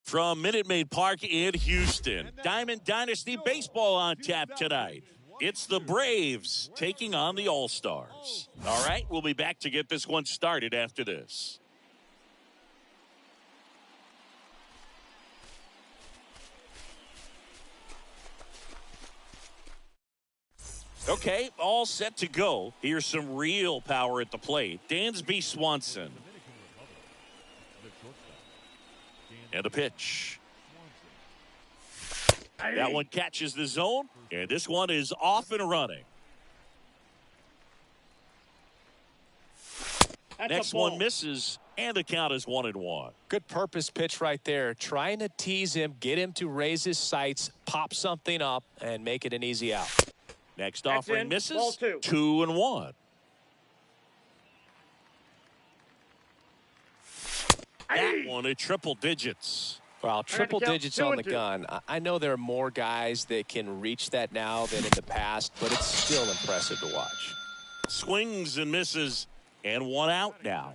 From Minute Maid Park in Houston, Diamond Dynasty Baseball on tap tonight. It's the Braves taking on the All-Stars. All right, we'll be back to get this one started after this. Okay, all set to go. Here's some real power at the plate. Dansby Swanson. And the pitch. That one catches the zone, and this one is off and running. Next one misses, and the count is 1-1. Good purpose pitch right there. Trying to tease him, get him to raise his sights, pop something up, and make it an easy out. Next offering misses. 2-1. That one at triple digits. Well, triple digits on the gun. I know there are more guys that can reach that now than in the past, but it's still impressive to watch. Swings and misses, and one out now.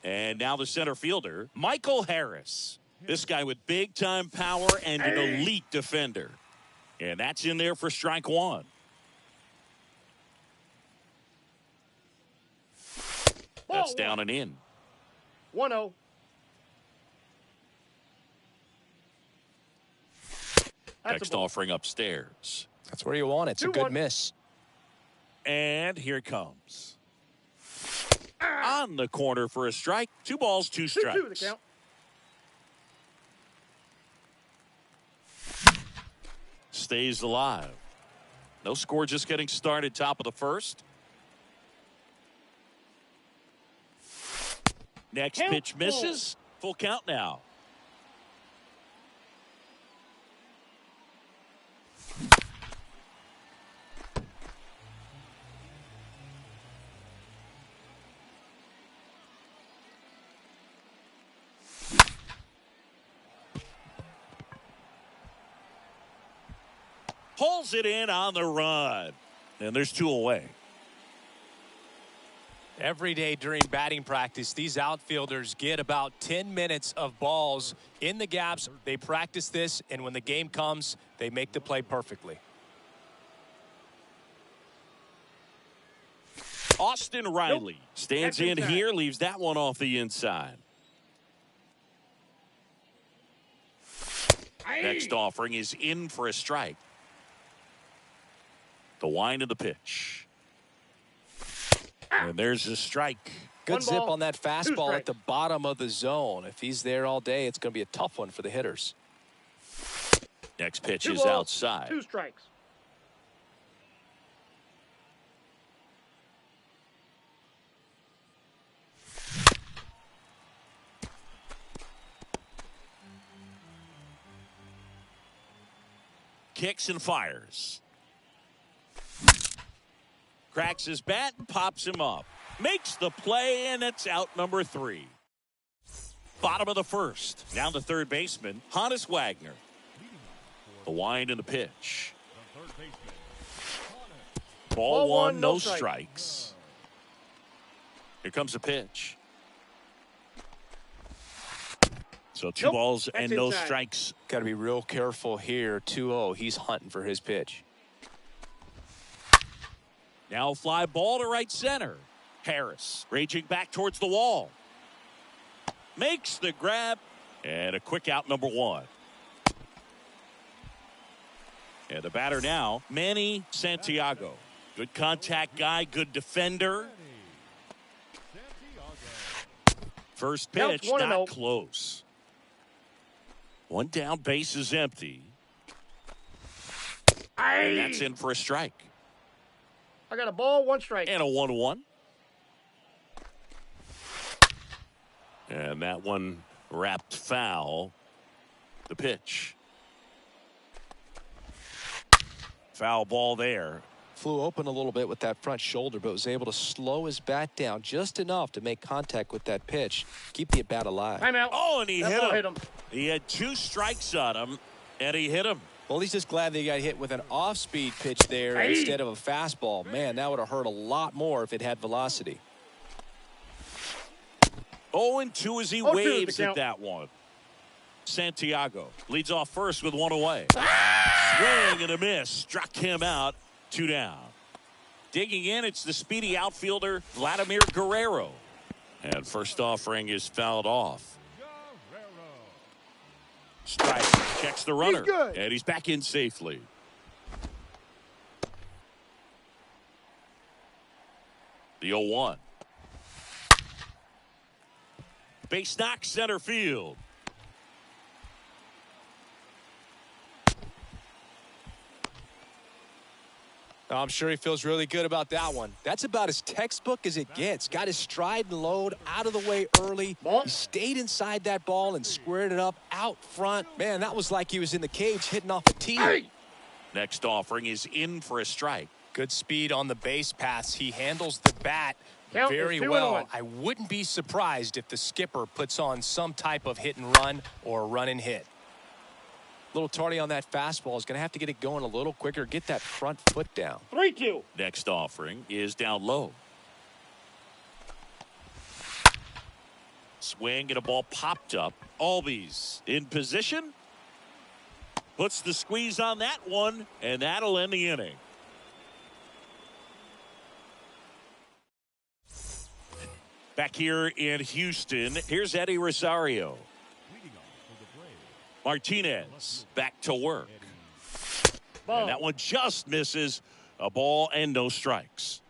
And now the center fielder, Michael Harris. This guy with big-time power and an elite defender. And that's in there for strike one. That's down and in. 1-0. Next offering upstairs. That's where you want it. It's a good miss. And here it comes. On the corner for a strike. 2 balls, 2 strikes. 2-2 the count. Stays alive. No score, just getting started. Top of the first. Next pitch misses. Full count now. Pulls it in on the run. And there's 2 away. Every day during batting practice, these outfielders get about 10 minutes of balls in the gaps. They practice this, and when the game comes, they make the play perfectly. Austin Riley stands in here, leaves that one off the inside. Next offering is in for a strike. The wind of the pitch. And there's a strike. Good zip on that fastball at the bottom of the zone. If he's there all day, it's going to be a tough one for the hitters. Next pitch is outside. 2 strikes. Kicks and fires. Cracks his bat and pops him up. Makes the play, and it's out number 3. Bottom of the first. Now the third baseman, Hannes Wagner. The wind and the pitch. Ball 1, no strikes. Here comes the pitch. So 2 balls and no strikes. Got to be real careful here. 2-0. He's hunting for his pitch. Now fly ball to right center. Harris raging back towards the wall. Makes the grab. And a quick out, number one. And the batter now, Manny Santiago. Good contact guy, good defender. First pitch, not close. One down, base is empty. And that's in for a strike. I got a ball, one strike. And a 1-1. And that one wrapped foul. The pitch. Foul ball there. Flew open a little bit with that front shoulder, but was able to slow his bat down just enough to make contact with that pitch. Keep the bat alive. Time out. Oh, and he hit him. He had 2 strikes on him, and he hit him. Well, he's just glad that he got hit with an off-speed pitch there instead of a fastball. Man, that would have hurt a lot more if it had velocity. 0-2 as he waves at that one. Santiago leads off first with 1 away. Swing and a miss. Struck him out. 2 down. Digging in, it's the speedy outfielder, Vladimir Guerrero. And first offering is fouled off. Strike. Checks the runner. And he's back in safely. The 0-1. Base knock, center field. I'm sure he feels really good about that one. That's about as textbook as it gets. Got his stride and load out of the way early. He stayed inside that ball and squared it up out front. Man, that was like he was in the cage hitting off a tee. Next offering is in for a strike. Good speed on the base pass. He handles the bat very well. I wouldn't be surprised if the skipper puts on some type of hit and run or run and hit. A little tardy on that fastball. Is going to have to get it going a little quicker. Get that front foot down. 3-2. Next offering is down low. Swing and a ball popped up. Albies in position. Puts the squeeze on that one, and that'll end the inning. Back here in Houston, here's Eddie Rosario. Martinez back to work. And that one just misses. A ball and no strikes.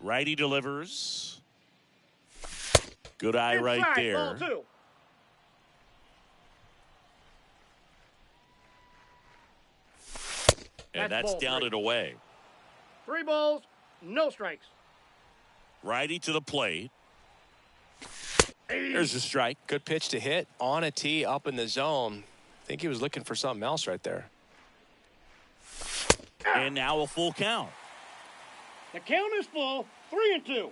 Righty delivers. Good eye right there. And that's down and away. 3 balls, no strikes. Righty to the plate. There's a strike. Good pitch to hit on a tee up in the zone. I think he was looking for something else right there. And now a full count. The count is full. 3-2.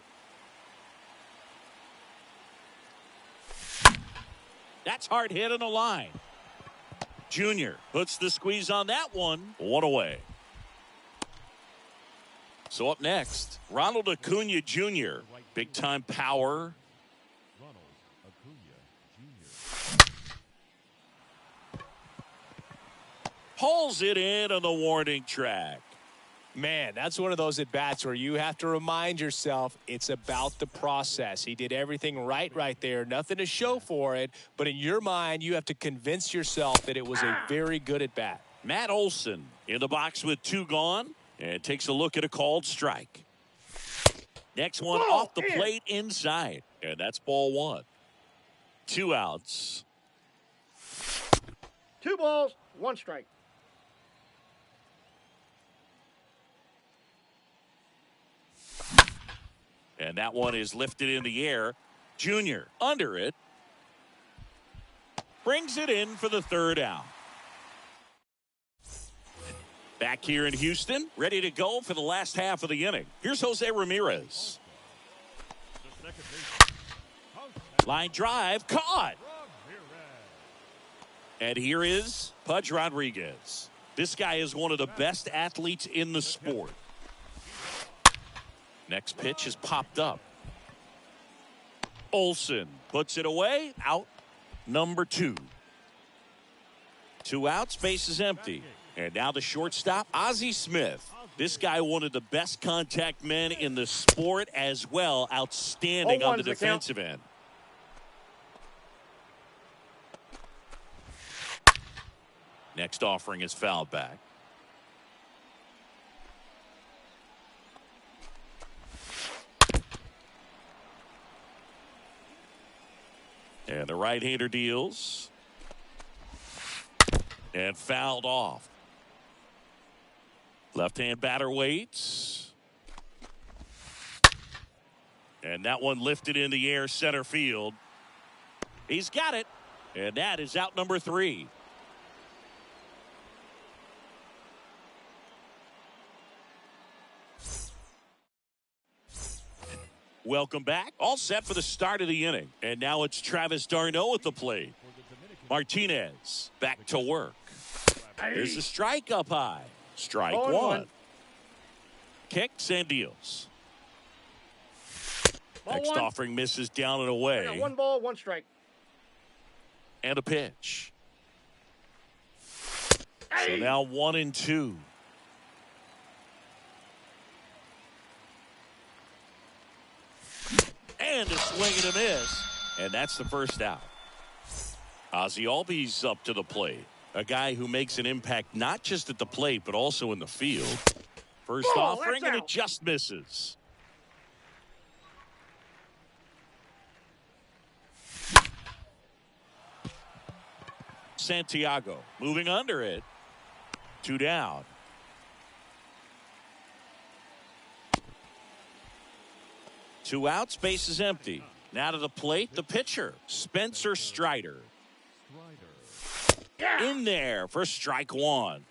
That's hard hit on the line. Junior puts the squeeze on that one. 1 away. So up next, Ronald Acuna Jr. Big time power. Hauls it in on the warning track. Man, that's one of those at-bats where you have to remind yourself it's about the process. He did everything right there. Nothing to show for it. But in your mind, you have to convince yourself that it was a very good at-bat. Matt Olson in the box with 2 gone. And takes a look at a called strike. Next one off the plate inside. And that's ball 1. 2 outs. 2 balls, 1 strike. And that one is lifted in the air. Junior under it. Brings it in for the 3rd out. Back here in Houston, ready to go for the last half of the inning. Here's Jose Ramirez. Line drive, caught. And here is Pudge Rodriguez. This guy is one of the best athletes in the sport. Next pitch is popped up. Olson puts it away. Out number 2. 2 outs, base is empty. And now the shortstop, Ozzie Smith. This guy, one of the best contact men in the sport as well. Outstanding on the defensive end. Next offering is fouled back. And the right-hander deals. And fouled off. Left-hand batter waits. And that one lifted in the air center field. He's got it. And that is out number 3. Welcome back. All set for the start of the inning. And now it's Travis d'Arnaud at the plate. Martinez back to work. There's a strike up high. Strike one. Kicks and deals. Next offering misses down and away. 1 ball, 1 strike. And a pitch. So now 1-2. And a swing and a miss. And that's the first out. Ozzie Albies up to the plate. A guy who makes an impact not just at the plate, but also in the field. First offering, and it just misses. Santiago moving under it. 2 down. Two outs, base is empty. Now to the plate, the pitcher, Spencer Strider. In there for strike one.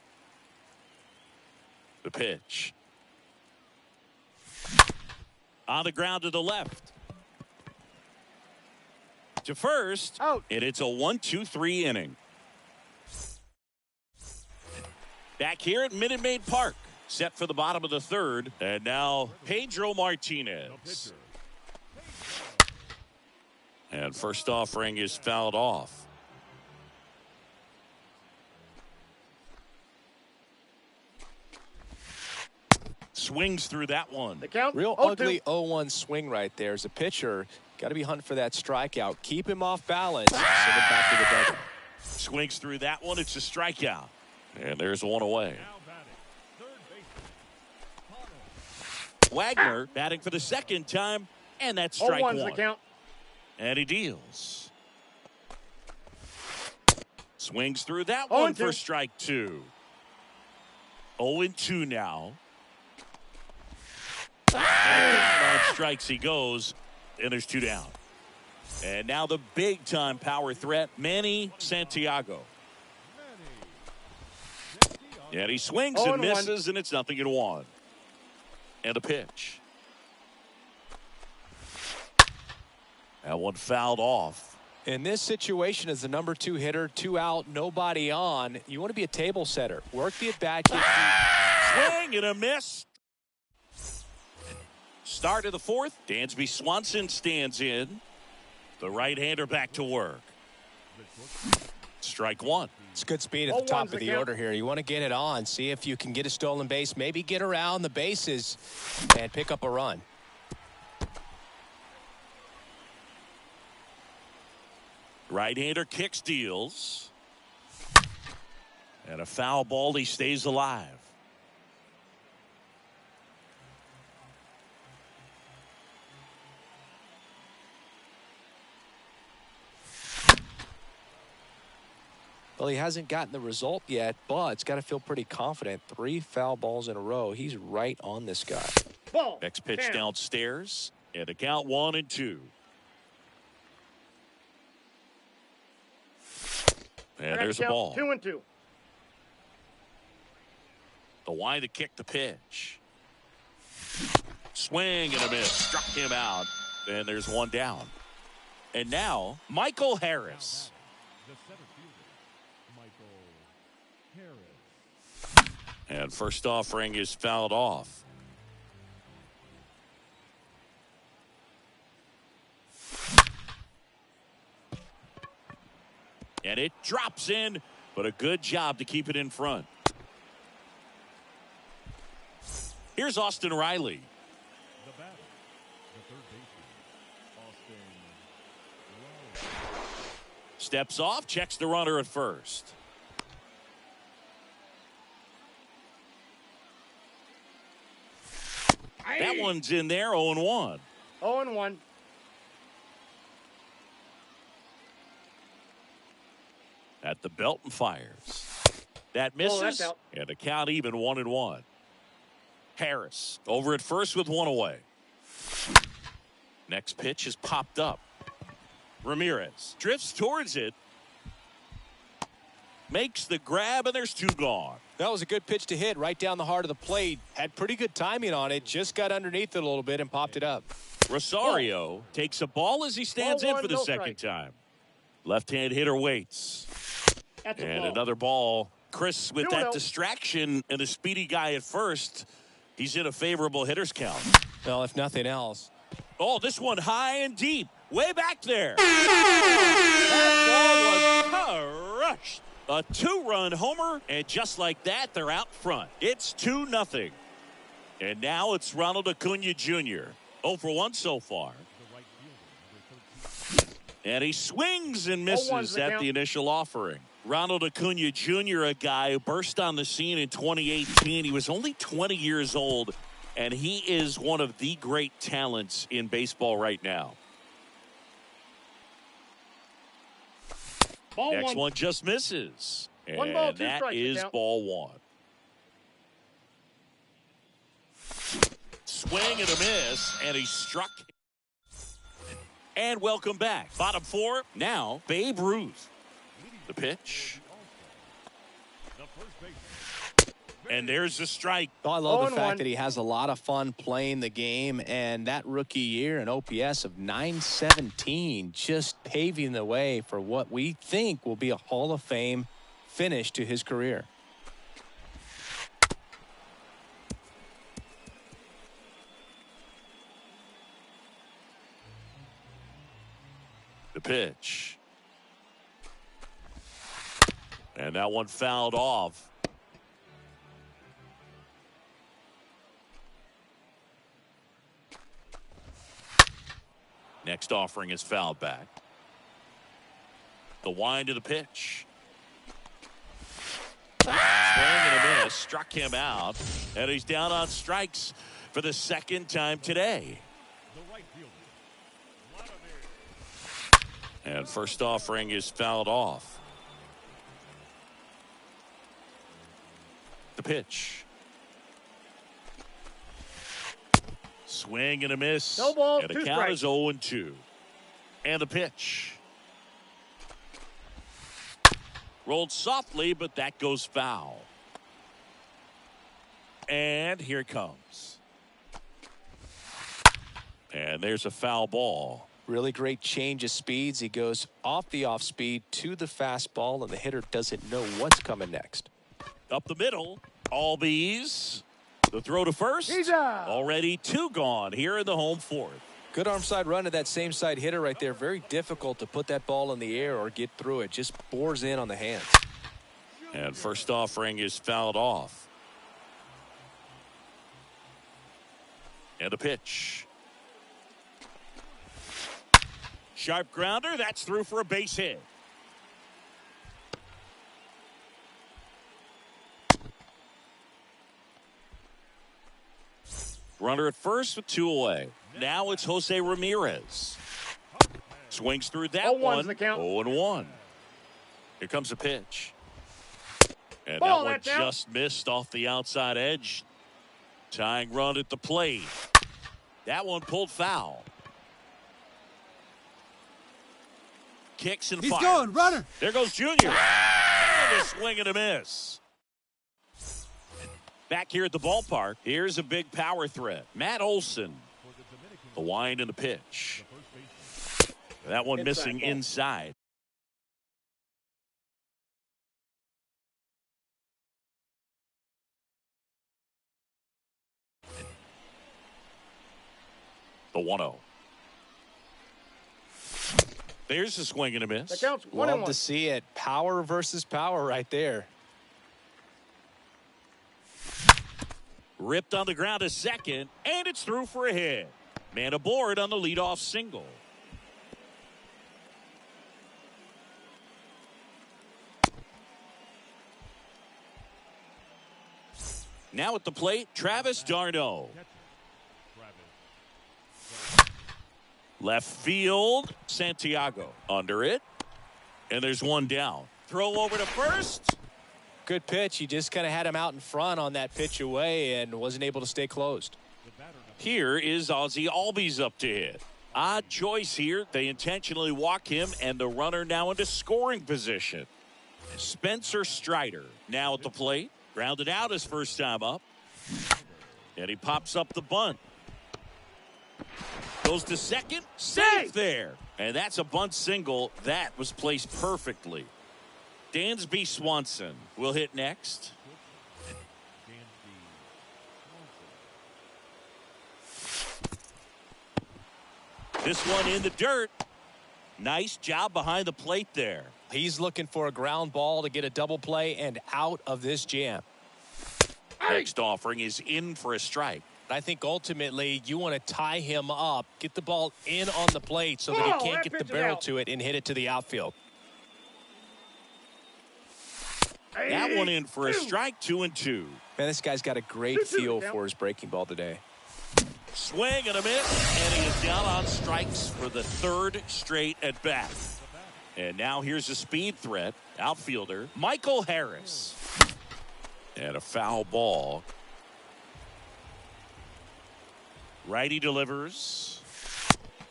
The pitch. On the ground to the left. To first. Out. And it's a 1-2-3 inning. Back here at Minute Maid Park. Set for the bottom of the third. And now Pedro Martinez. And first offering is fouled off. Swings through that one. The count. Real ugly 0-1 swing right there. As a pitcher, got to be hunting for that strikeout. Keep him off balance. Send him back to the dugout. Swings through that one. It's a strikeout. And there's one away. Wagner batting for the second time. And that's strike one. The count. And he deals. Swings through that one for strike two. 0-2 now. On strikes he goes, and there's 2 down. And now the big-time power threat, Manny Santiago. And he swings and misses, and it's 0-1. And a pitch. That one fouled off. In this situation, as the number 2 hitter, 2 out, nobody on, you want to be a table setter. Work the at-bat. Swing and a miss. Start of the fourth. Dansby Swanson stands in. The right-hander back to work. Strike one. It's good speed at the top of the order here. You want to get it on. See if you can get a stolen base. Maybe get around the bases and pick up a run. Right-hander kicks, deals. And a foul ball. He stays alive. Well, he hasn't gotten the result yet, but it's got to feel pretty confident. 3 foul balls in a row. He's right on this guy. Ball. Next pitch downstairs. And the count 1-2. And there's a ball. 2-2. The wind to kick the pitch. Swing and a miss. Struck him out. And there's 1 down. And now, Michael Harris. And first offering is fouled off. And it drops in but a good job to keep it in front. Here's Austin Riley. The batter, the third baseman, Austin Riley. Steps off, checks the runner at first. That one's in there, 0-1. 0-1. At the belt and fires. That Oh, misses, that's out. and the count even 1-1. Harris over at first with one away. Next pitch is popped up. Ramirez drifts towards it. Makes the grab, and there's two gone. That was a good pitch to hit right down the heart of the plate. Had pretty good timing on it. Just got underneath it a little bit and popped it up. Rosario takes a ball as he stands Ball in one, for the no second strike. time. Left-hand hitter waits. That's a And ball. another ball. Chris, with that 2-0. distraction and a speedy guy at first, he's in a favorable hitter's count. Well, if nothing else. Oh, this one high and deep. Way back there. That ball was crushed. A two-run homer, and just like that, they're out front. It's 2-0. And now it's Ronald Acuna Jr. 0 for 1 so far. The right fielder, number 13. And he swings and 0-1's misses the at count. the initial offering. Ronald Acuna Jr., a guy who burst on the scene in 2018. He was only 20 years old, and he is one of the great talents in baseball right now. Ball Next one. one just misses. And One ball, two that strikes, is count. ball one. Swing and a miss, and he struck. And welcome back. Bottom four, now Babe Ruth. The pitch. The first baseman. And there's the strike. Oh, I love the 0-1. fact that he has a lot of fun playing the game, and that rookie year, an OPS of 917, just paving the way for what we think will be a Hall of Fame finish to his career. The pitch. And that one fouled off. Next offering is fouled back. The wind of the pitch. Swing and a miss. Struck him out. And he's down on strikes for the second time today. The right fielder, Vladimir. And first offering is fouled off. The pitch. Swing and a miss. No balls, and the two count strikes. is 0-2. And the pitch. Rolled softly, but that goes foul. And here it comes. And there's a foul ball. Really great change of speeds. He goes off the off speed to the fastball, and the hitter doesn't know what's coming next. Up the middle. Albies. The throw to first. He's out. Already two gone here in the home fourth. Good arm side run to that same side hitter right there. Very difficult to put that ball in the air or get through it. Just bores in on the hands. And first offering is fouled off. And a pitch. Sharp grounder. That's through for a base hit. Runner at first with two away. Now it's Jose Ramirez. Swings through that 0-1's one. the count. 0-1. Here comes a pitch. And Ball, that one that's out. just missed off the outside edge. Tying run at the plate. That one pulled foul. Kicks and He's fires. going, runner. There goes Junior. And a swing and a miss. Back here at the ballpark, here's a big power threat. Matt Olson. For the Dominican, The wind and the pitch. the first baseman. That one Inside missing ball. inside. The 1-0. There's a swing and a The miss. count's 1 and Love 1. to see it. Power versus power right there. Ripped on the ground to second, and it's through for a hit. Man aboard on the leadoff single. Now at the plate, Travis d'Arnaud. Left field, Santiago under it. And there's one down. Throw over to first. Good pitch. He just kind of had him out in front on that pitch away and wasn't able to stay closed. Here is Ozzie Albies up to hit. Odd choice here. They intentionally walk him, and the runner now into scoring position. Spencer Strider now at the plate. Grounded out his first time up. And he pops up the bunt. Goes to second. Safe there. And that's a bunt single. That was placed perfectly. Dansby Swanson will hit next. This one in the dirt. Nice job behind the plate there. He's looking for a ground ball to get a double play and out of this jam. Next offering is in for a strike. I think ultimately you want to tie him up, get the ball in on the plate so that he can't get the barrel to it and hit it to the outfield. That one in for a strike, 2-2. Man, this guy's got a great feel for his breaking ball today. Swing and a miss, and he is down on strikes for the third straight at bat. And now here's a speed threat, outfielder Michael Harris. And a foul ball. Righty delivers.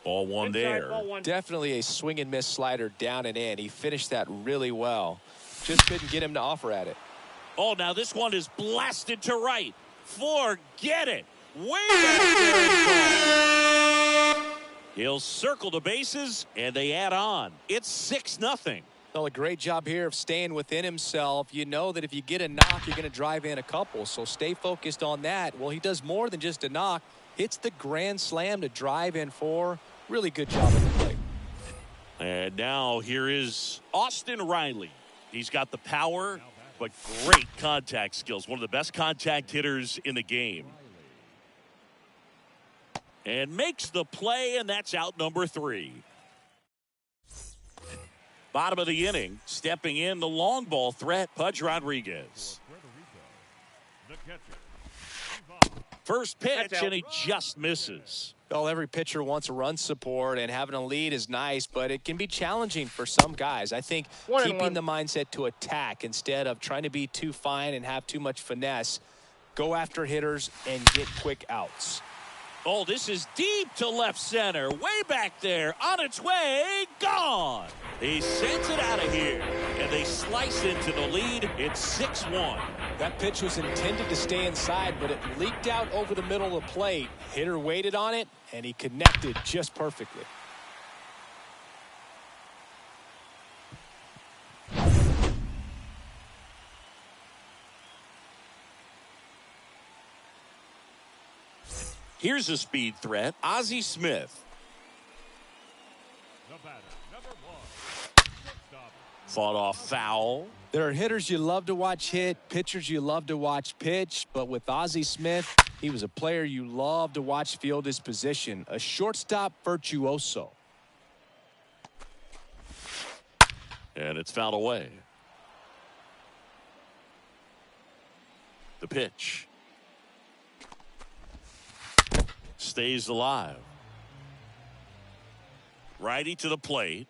Ball one there. Definitely a swing and miss slider down and in. He finished that really well. Just couldn't get him to offer at it. Oh, now this one is blasted to right. Forget it. Way back there. He'll circle the bases, and they add on. It's 6-0. Well, a great job here of staying within himself. You know that if you get a knock, you're going to drive in a couple. So stay focused on that. Well, he does more than just a knock. Hits the grand slam to drive in 4. Really good job at the plate. And now here is Austin Riley. He's got the power, but great contact skills. One of the best contact hitters in the game. And makes the play, and that's out number 3. Bottom of the inning, stepping in the long ball threat, Pudge Rodriguez. First pitch, and he just misses. Well, every pitcher wants a run support, and having a lead is nice, but it can be challenging for some guys. I think keeping the mindset to attack instead of trying to be too fine and have too much finesse, go after hitters and get quick outs. Oh, this is deep to left center. Way back there. On its way. Gone. He sends it out of here. And they slice into the lead. It's 6-1. That pitch was intended to stay inside, but it leaked out over the middle of the plate. Hitter waited on it, and he connected just perfectly. Here's a speed threat, Ozzie Smith. The batter, number 1. Fought off foul. There are hitters you love to watch hit, pitchers you love to watch pitch, but with Ozzie Smith, he was a player you love to watch field his position, a shortstop virtuoso. And it's fouled away. The pitch. Stays alive. Righty to the plate.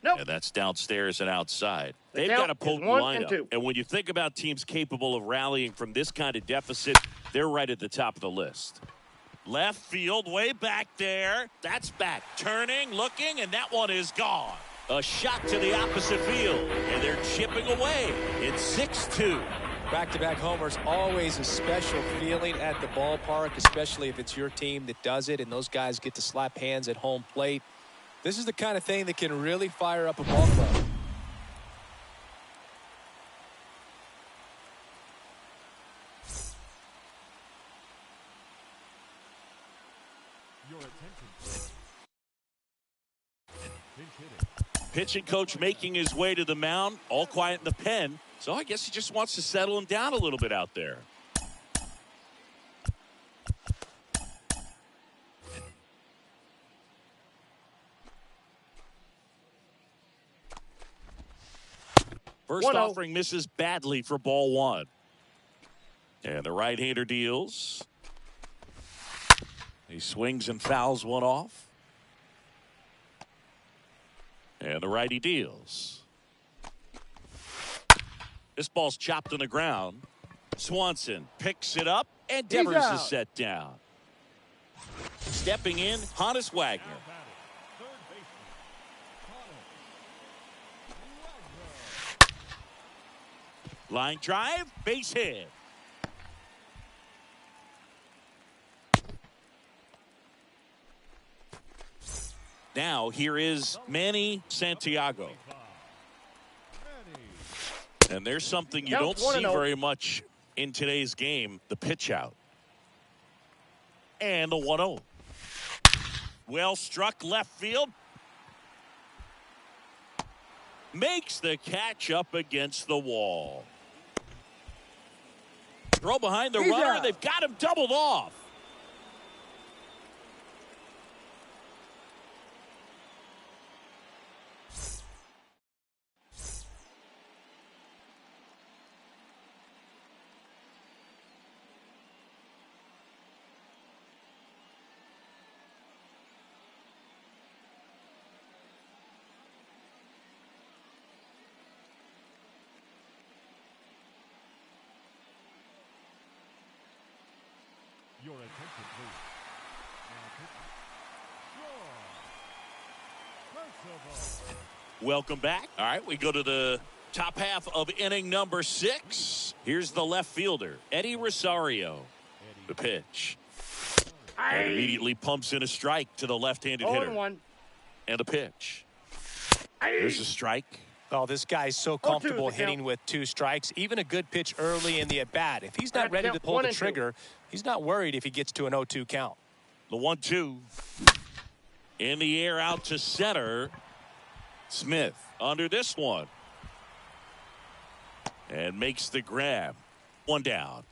Nope. And that's downstairs and outside. The They've count got a potent is 1 and lineup. 2. And when you think about teams capable of rallying from this kind of deficit, they're right at the top of the list. Left field, way back there. That's back. Turning, looking, and that one is gone. A shot to the opposite field, and they're chipping away. It's 6-2. Back-to-back homers, always a special feeling at the ballpark, especially if it's your team that does it and those guys get to slap hands at home plate. This is the kind of thing that can really fire up a ball club. Your attention, please. Pinch hitting. Pitching coach making his way to the mound, all quiet in the pen. So I guess he just wants to settle him down a little bit out there. First 1-0. offering misses badly for ball one. And the right-hander deals. He swings and fouls one off. And the righty deals. This ball's chopped on the ground. Swanson picks it up, and He's Devers out. is set down. Stepping in, Honus Wagner. Now batting, third baseman. Line drive, base hit. Now here is Manny Santiago. Manny. And there's something you Counts don't see 1-0. very much in today's game, the pitch out. And the 1-0. Well struck left field. Makes the catch up against the wall. Throw behind the He's runner. out. They've got him doubled off. Your attention, please. Now pitching. Percival. Welcome back. All right, we go to the top half of inning number 6. Here's the left fielder, Eddie Rosario. The pitch. And immediately pumps in a strike to the left-handed hitter. 0-1. And a pitch. There's a strike. Oh, this guy's so 0-2 comfortable is the count. hitting with 2 strikes. Even a good pitch early in the at-bat. If he's I not have to ready to count pull 1 the and 2. trigger, he's not worried if he gets to an 0-2 count. The 1-2. In the air out to center. Smith under this one. And makes the grab. 1 down.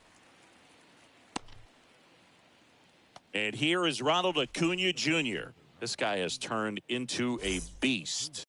And here is Ronald Acuna Jr. This guy has turned into a beast.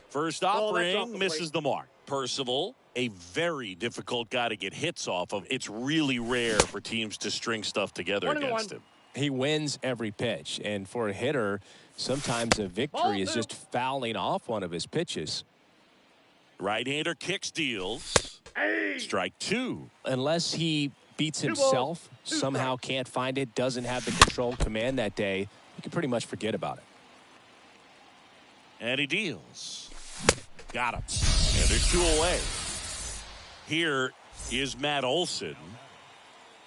First Ball, that's off offering the misses plate. the mark. Percival, a very difficult guy to get hits off of. It's really rare for teams to string stuff together 1-1. against him. He wins every pitch, and for a hitter, sometimes a victory Ball is 2. just fouling off one of his pitches. Right-hander kicks, deals. Strike 2. Unless he beats 2 balls, himself, 2 somehow strikes. can't find it, doesn't have the control command that day, you can pretty much forget about it. And he deals. Got him. And they're 2 away. Here is Matt Olson.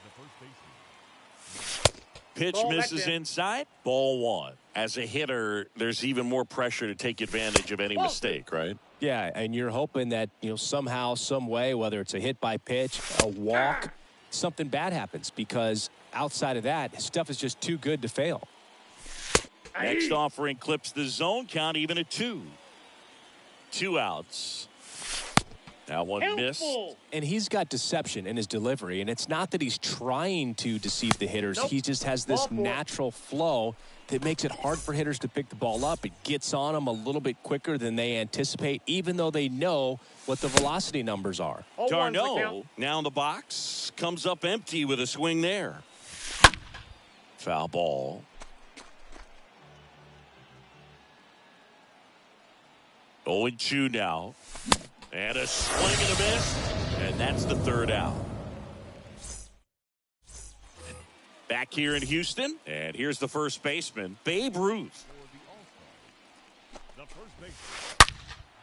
The first baseman. Pitch Ball back misses there. inside. Ball 1. As a hitter, there's even more pressure to take advantage of any Ball 2. mistake, right? Yeah, and you're hoping that, somehow, some way, whether it's a hit by pitch, a walk, something bad happens, because outside of that, his stuff is just too good to fail. Next offering clips the zone count even at 2. 2 outs. Now 1 missed. Helpful. And he's got deception in his delivery, and it's not that he's trying to deceive the hitters. Nope. He just has this Ball 4. natural flow that makes it hard for hitters to pick the ball up. It gets on them a little bit quicker than they anticipate, even though they know what the velocity numbers are. 0-1 's the Darno count. now in the box, comes up empty with a swing there. Foul ball. 0-2 now. And a swing and a miss. And that's the 3rd out. Back here in Houston. And here's the first baseman, Babe Ruth. For the All-Star. The first baseman.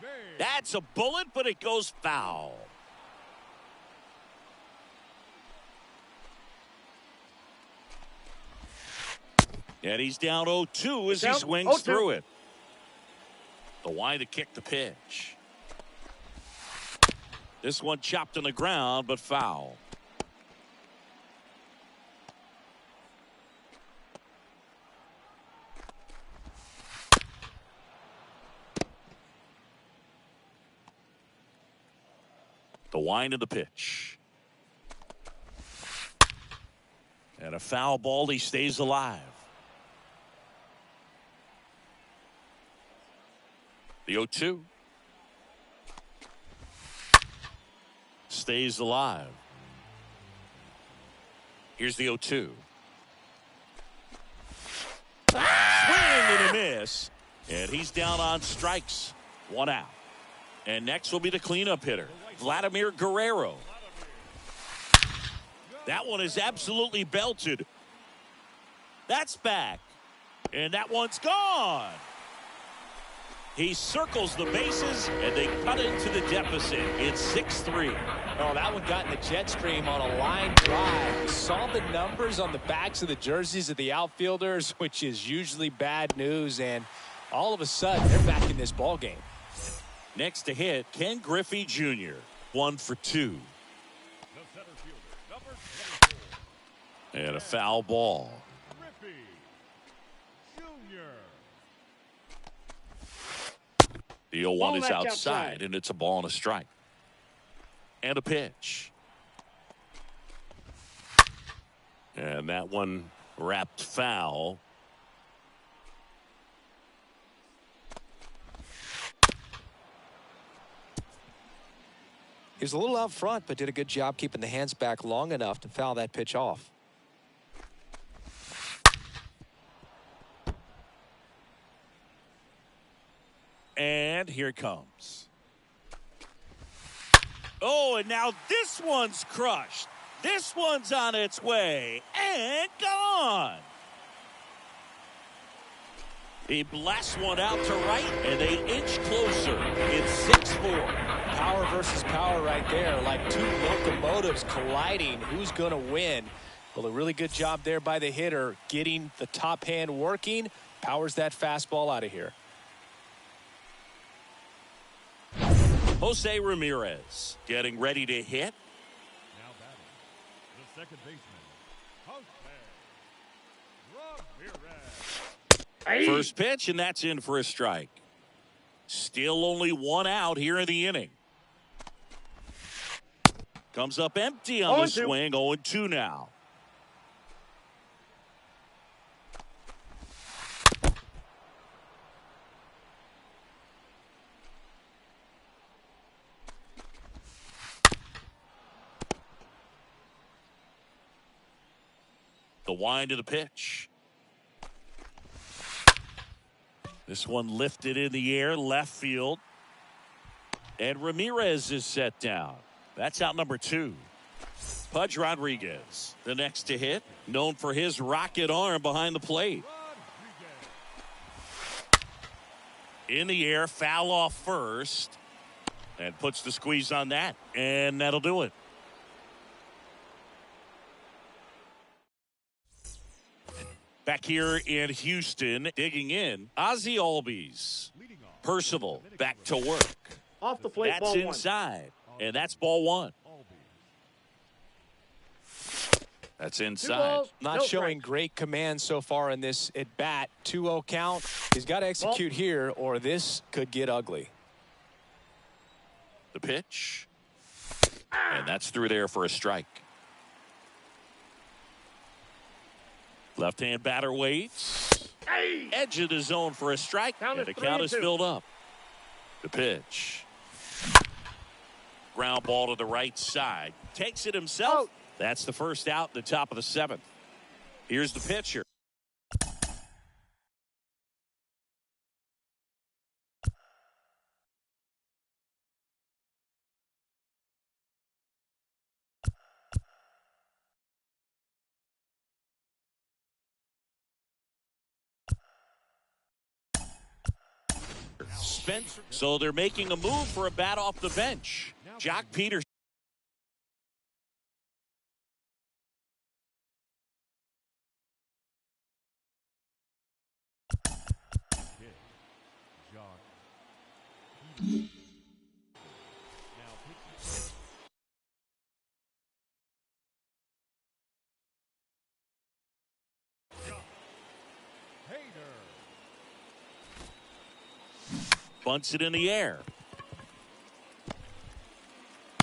Babe. That's a bullet, but it goes foul. And he's down 0-2 as he Down swings 0-2. through it. The wide to kick the pitch. This one chopped on the ground, but foul. The wind of the pitch. And a foul ball. He stays alive. The 0-2. Stays alive. Here's the 0-2. Swing and a miss. And he's down on strikes. 1 out. And next will be the cleanup hitter, Vladimir Guerrero. That one is absolutely belted. That's back. And that one's gone. He circles the bases, and they cut into the deficit. It's 6-3. Oh, that one got in the jet stream on a line drive. We saw the numbers on the backs of the jerseys of the outfielders, which is usually bad news, and all of a sudden, they're back in this ball game. Next to hit, Ken Griffey Jr. 1 for 2. The center fielder, number 24. And a foul ball. Griffey Jr. The 0-1 Ball is that's outside, outside. and it's a ball and a strike. And a pitch. And that one wrapped foul. He was a little out front, but did a good job keeping the hands back long enough to foul that pitch off. And here it comes. Oh, and now this one's crushed. This one's on its way and gone. He blasts one out to right, and they inch closer. It's 6-4. Power versus power right there, like two locomotives colliding. Who's going to win? Well, a really good job there by the hitter, getting the top hand working. Powers that fastball out of here. Jose Ramirez getting ready to hit. Now batting, the second baseman, Jose Ramirez. First pitch, and that's in for a strike. Still only 1 out here in the inning. Comes up empty on the 0-2. swing. 0-2 now. The wind of the pitch. This one lifted in the air, left field. And Ramirez is set down. That's out number 2. Pudge Rodriguez, the next to hit, known for his rocket arm behind the plate. In the air, foul off first. And puts the squeeze on that. And that'll do it. Back here in Houston, digging in, Ozzie Albies. Percival back to work. Off the plate, That's ball 1. inside, and that's ball 1. That's 2 inside. balls, Not no showing strikes. great command so far in this at bat. 2-0 count. He's got to execute here, or this could get ugly. The pitch. And that's through there for a strike. Left-hand batter waits. Edge of the zone for a strike. Count And is the count is 3-2. filled up. The pitch. Ground ball to the right side. Takes it himself. Out. That's the first out, the top of the 7th. Here's the pitcher. Spencer. So they're making a move for a bat off the bench. Jock Peterson. bunts it in the air.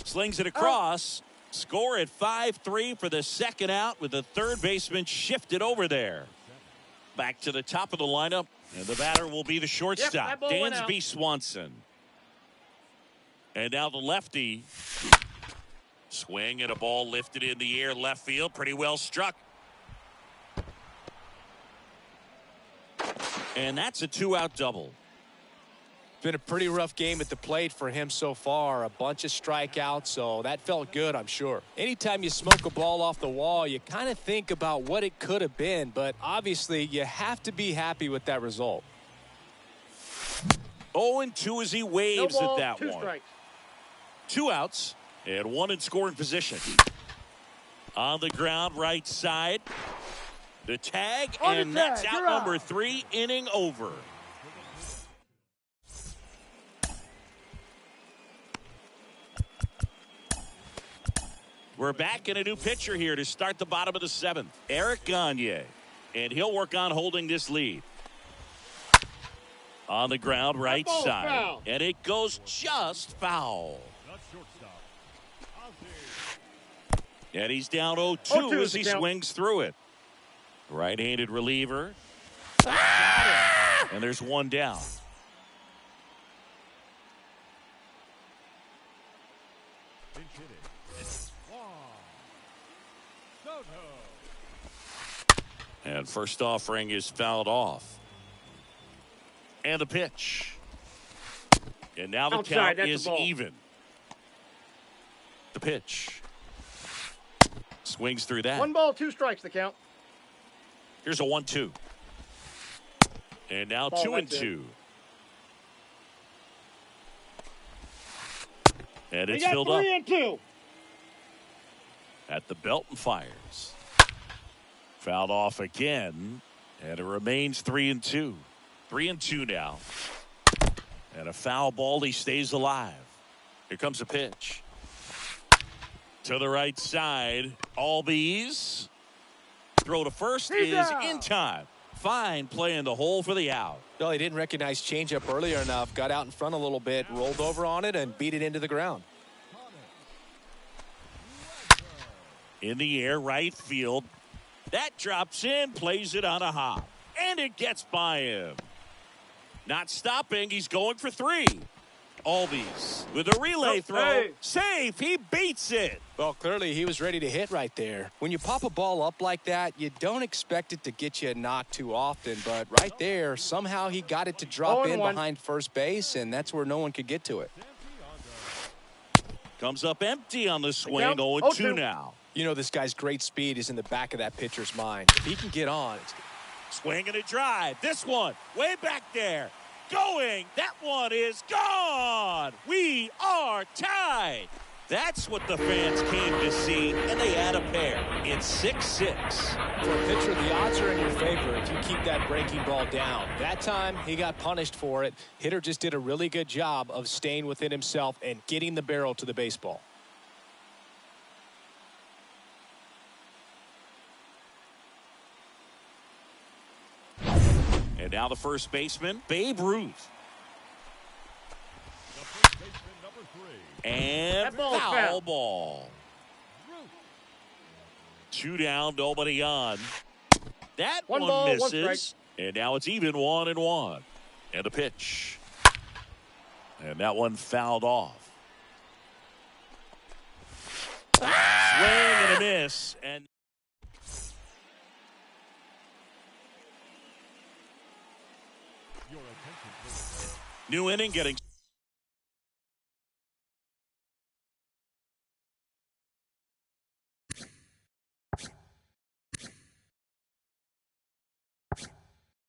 Slings it across. Score at 5-3 for the second out with the third baseman shifted over there. Back to the top of the lineup, and the batter will be the shortstop, Dansby Swanson. And now the lefty. Swing and a ball lifted in the air left field. Pretty well struck. And that's a 2-out double. It's been a pretty rough game at the plate for him so far. A bunch of strikeouts, so that felt good, I'm sure. Anytime you smoke a ball off the wall, you kind of think about what it could have been, but obviously you have to be happy with that result. 0-2 as he waves No ball, at that 2 one. strikes. 2 outs and 1 in scoring position. On the ground, right side. The tag, On the and that's tag, out you're number out. 3, inning over. We're back in a new pitcher here to start the bottom of the 7th. Eric Gagne. And he'll work on holding this lead. On the ground, right ball's side. foul. And it goes just foul. The shortstop. And he's down 0-2 0-2 as he is the count. swings through it. Right-handed reliever. And there's one down. Pinch hitting. Soto. And first offering is fouled off. And the pitch. And now the Outside, count that's a is ball. even. The pitch. Swings through that. 1 ball, 2 strikes, the count. Here's a 1-2. And now Ball right 2-2. And He it's got filled up 3-2. at the belt and fires. Fouled off again. And it remains 3-2. 3-2 now. And a foul ball. He stays alive. Here comes a pitch. To the right side. Albies. Throw to first He's is out. in time. Fine play in the hole for the out. Well, he didn't recognize changeup earlier enough, got out in front a little bit, rolled over on it, and beat it into the ground. In the air, right field. That drops in, plays it on a hop. And it gets by him. Not stopping, he's going for 3. Albies with a relay throw. Hey. Safe, he beats it. Well, clearly he was ready to hit right there. When you pop a ball up like that, you don't expect it to get you a knock too often, but right there, somehow he got it to drop in 0-1. behind first base, and that's where no one could get to it. Comes up empty on the swing, count, 0-2 0-2. now. You know this guy's great speed is in the back of that pitcher's mind. If he can get on, Swing and a drive. This one, way back there. Going. That one is gone. We are tied. That's what the fans came to see, and they add a pair. It's 6-6. for a pitcher, the odds are in your favor if you keep that breaking ball down. That time, he got punished for it. Hitter just did a really good job of staying within himself and getting the barrel to the baseball. And now the first baseman, Babe Ruth. The first baseman, number 3. And That ball's foul foul. ball. 2 down, nobody on. That One one ball, one misses. And now it's even 1-1. And the pitch. And that one fouled off. Swing and a miss. And Your attention, please. new inning getting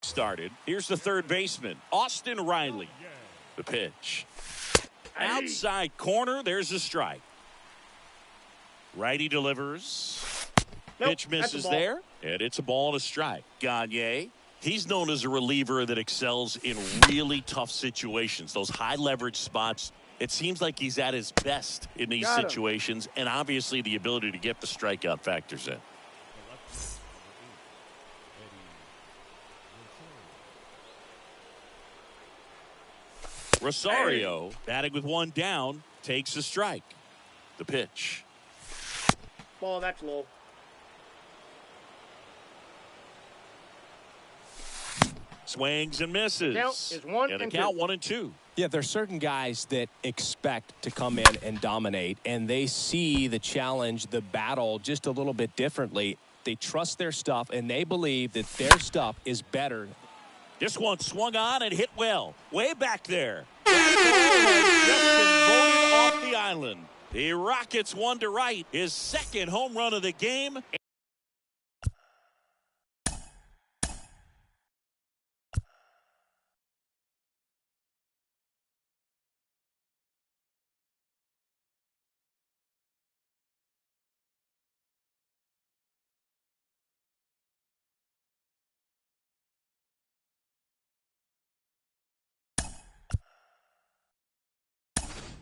started. Here's the third baseman, Austin Riley. The pitch. Outside corner, there's a strike. Righty delivers. Nope, Pitch that's a misses ball. there, and it's a ball and a strike. Gagne, he's known as a reliever that excels in really tough situations, those high leverage spots. It seems like he's at his best in these Got him. situations, and obviously the ability to get the strikeout factors in. Rosario batting with one down takes a strike. The pitch. Ball, that's low. Swings and misses. Count is 1 and a and count 2. 1 and 2. Yeah, there's certain guys that expect to come in and dominate, and they see the challenge, the battle just a little bit differently. They trust their stuff, and they believe that their stuff is better. This one swung on and hit well. Way back there. That ball has just been voted off the island. He rockets one to right. His second home run of the game.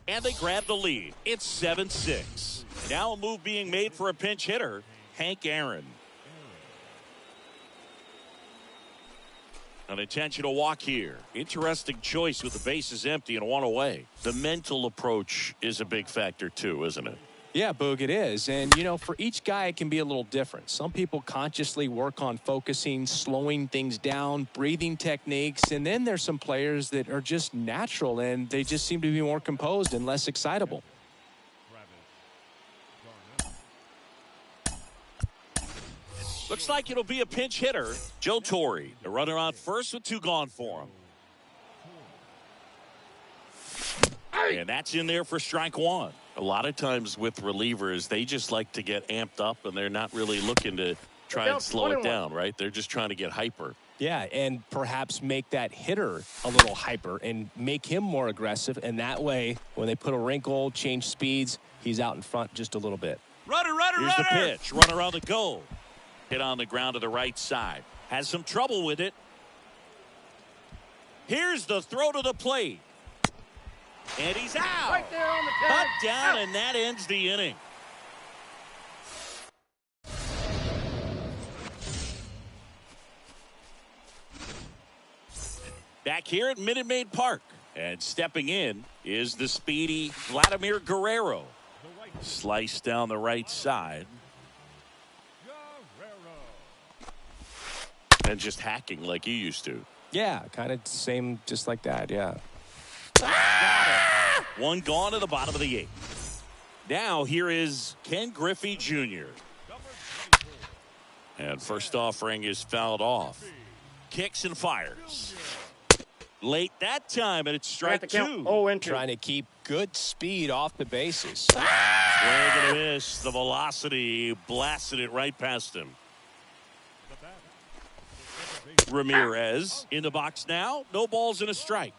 And they grab the lead. It's 7-6. Now a move being made for a pinch hitter, Hank Aaron. An intentional walk here. Interesting choice with the bases empty and one away. The mental approach is a big factor too, isn't it? Yeah, Boog, it is. And, you know, for each guy, it can be a little different. Some people consciously work on focusing, slowing things down, breathing techniques. And then there's some players that are just natural and they just seem to be more composed and less excitable. Looks like it'll be a pinch hitter, Joe Torre. The runner on first with 2 gone for him. And that's in there for strike 1. A lot of times with relievers, they just like to get amped up and they're not really looking to try and slow it down, right? They're just trying to get hyper. Yeah, and perhaps make that hitter a little hyper and make him more aggressive. And that way, when they put a wrinkle, change speeds, he's out in front just a little bit. Here's the pitch. Runner on the goal. Hit on the ground to the right side. Has some trouble with it. Here's the throw to the plate. And he's out. Right there on the tag. Cut down, Out. and that ends the inning. Back here at Minute Maid Park. And stepping in is the speedy Vladimir Guerrero. Slice down the right side. And just hacking like he used to. Yeah, kind of same, just like that, yeah. One gone to the bottom of the 8th. Now here is Ken Griffey Jr. And first offering is fouled off. Kicks and fires. Late that time, and it's strike 2. Oh, and 2. Trying to keep good speed off the bases. Swing and a miss. The velocity blasted it right past him. Ramirez in the box now. No balls and a strike.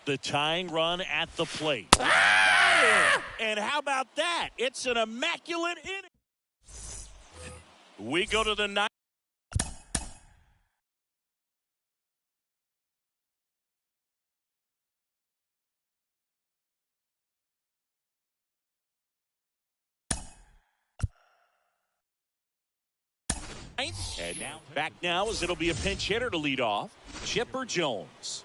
The tying run at the plate. And how about that? It's an immaculate inning. We go to the 9th. And now back now as it'll be a pinch hitter to lead off. Chipper Jones.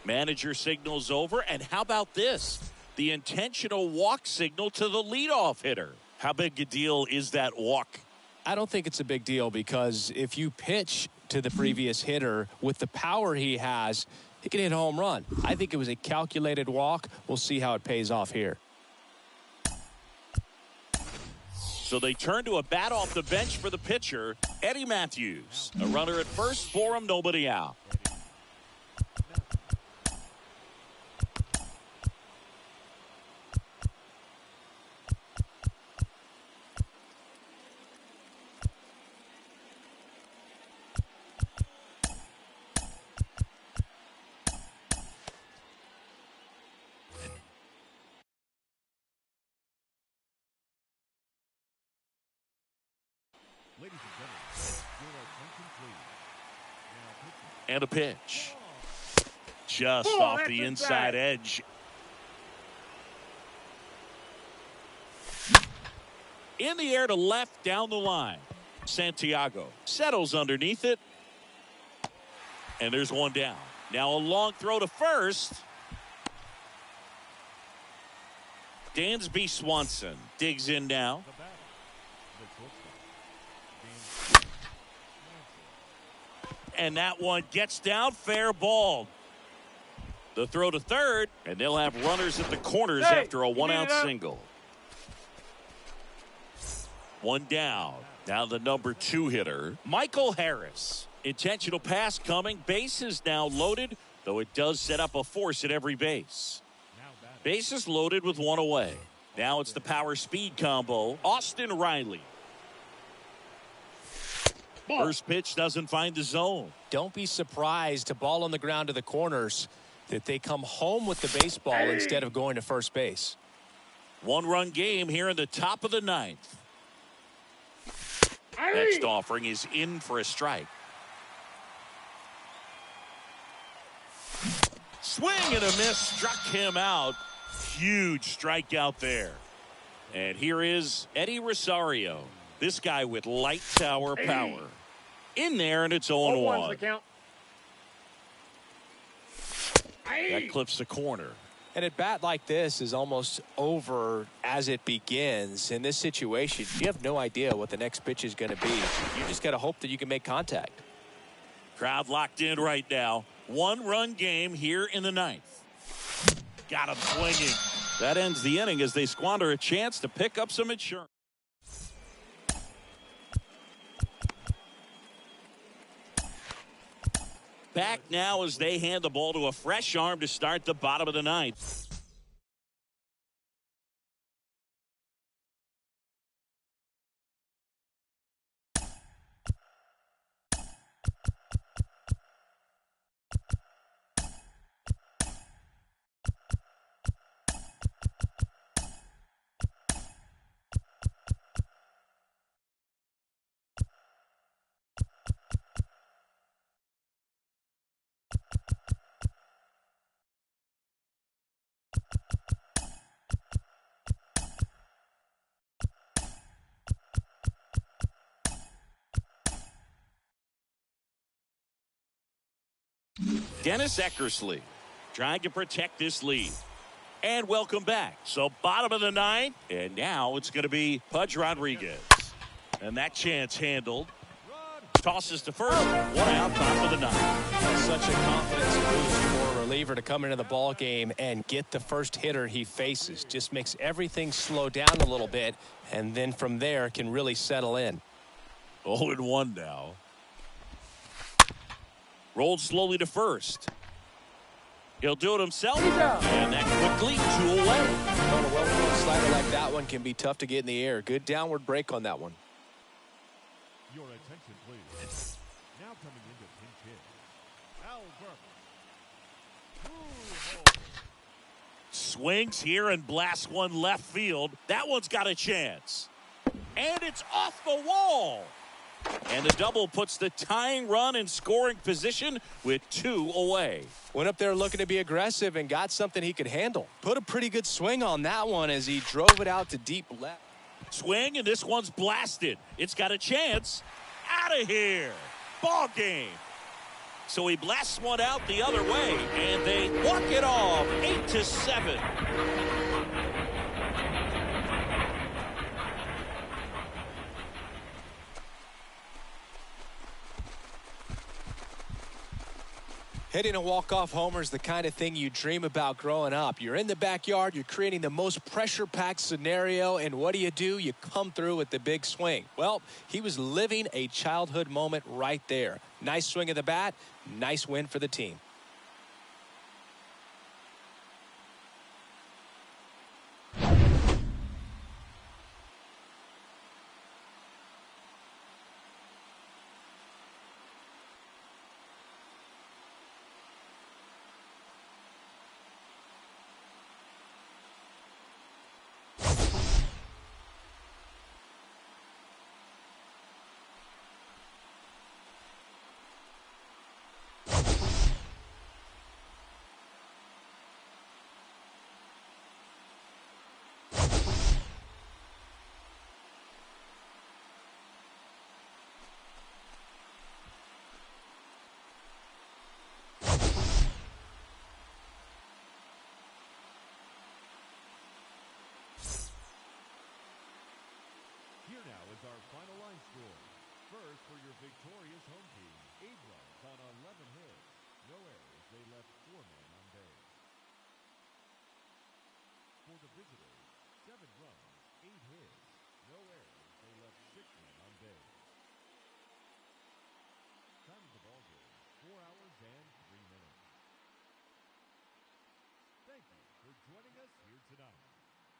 Manager signals over, and how about this? The intentional walk signal to the leadoff hitter. How big a deal is that walk? I don't think it's a big deal because if you pitch to the previous hitter with the power he has, he can hit a home run. I think it was a calculated walk. We'll see how it pays off here. So they turn to a bat off the bench for the pitcher, Eddie Matthews. A runner at first for him, nobody out. Ladies and gentlemen, your attention please. And a pitch. Just Oh, off that's the inside. inside edge. In the air to left down the line. Santiago settles underneath it. And there's one down. Now a long throw to first. Dansby Swanson digs in now. The batter, the shortstop, And that one gets down, fair ball. The throw to third, and they'll have runners at the corners after a one-out single. One down. Now the number 2 hitter, Michael Harris. Intentional pass coming. Base is now loaded, though it does set up a force at every base. Bases loaded with one away. Now it's the power speed combo. Austin Riley. First pitch doesn't find the zone. Don't be surprised, a ball on the ground to the corners, that they come home with the baseball instead of going to first base. One-run game here in the top of the 9th. Next offering is in for a strike. Swing and a miss, struck him out. Huge strikeout there. And here is Eddie Rosario. This guy with light tower power. In there, and it's 0-1. That clips the corner. And at bat like this is almost over as it begins. In this situation, you have no idea what the next pitch is going to be. You just got to hope that you can make contact. Crowd locked in right now. One-run game here in the 9th. Got him swinging. That ends the inning as they squander a chance to pick up some insurance. Back now as they hand the ball to a fresh arm to start the bottom of the 9th. Dennis Eckersley trying to protect this lead. And welcome back. So bottom of the 9th, and now it's going to be Pudge Rodriguez. And that chance handled. Tosses to first. One out, bottom of the 9th. Such a confidence boost for a reliever to come into the ball game and get the first hitter he faces. Just makes everything slow down a little bit, and then from there can really settle in. 0-1 now. Rolled slowly to first. He'll do it himself. And that quickly 2 away. On a well-thrown slider like that one can be tough to get in the air. Good downward break on that one. Your attention, please. Now coming into pinch hit, Al Burke. Swings here and blasts one left field. That one's got a chance. And it's off the wall. And the double puts the tying run in scoring position with 2 away. Went up there looking to be aggressive and got something he could handle. Put a pretty good swing on that one as he drove it out to deep left. Swing, and this one's blasted. It's got a chance. Out of here. Ball game. So he blasts one out the other way, and they walk it off 8-7. Hitting a walk-off homer is the kind of thing you dream about growing up. You're in the backyard, you're creating the most pressure-packed scenario, and what do? You come through with the big swing. Well, he was living a childhood moment right there. Nice swing of the bat, nice win for the team. first for your victorious home team. 8 runs on 11 hits. No errors. They left 4 men on base. For the visitors, 7 runs, 8 hits. No errors. They left 6 men on base. Time of the ball game, 4 hours and 3 minutes. Thank you for joining us here tonight.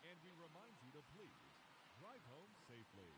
And we remind you to please drive home safely.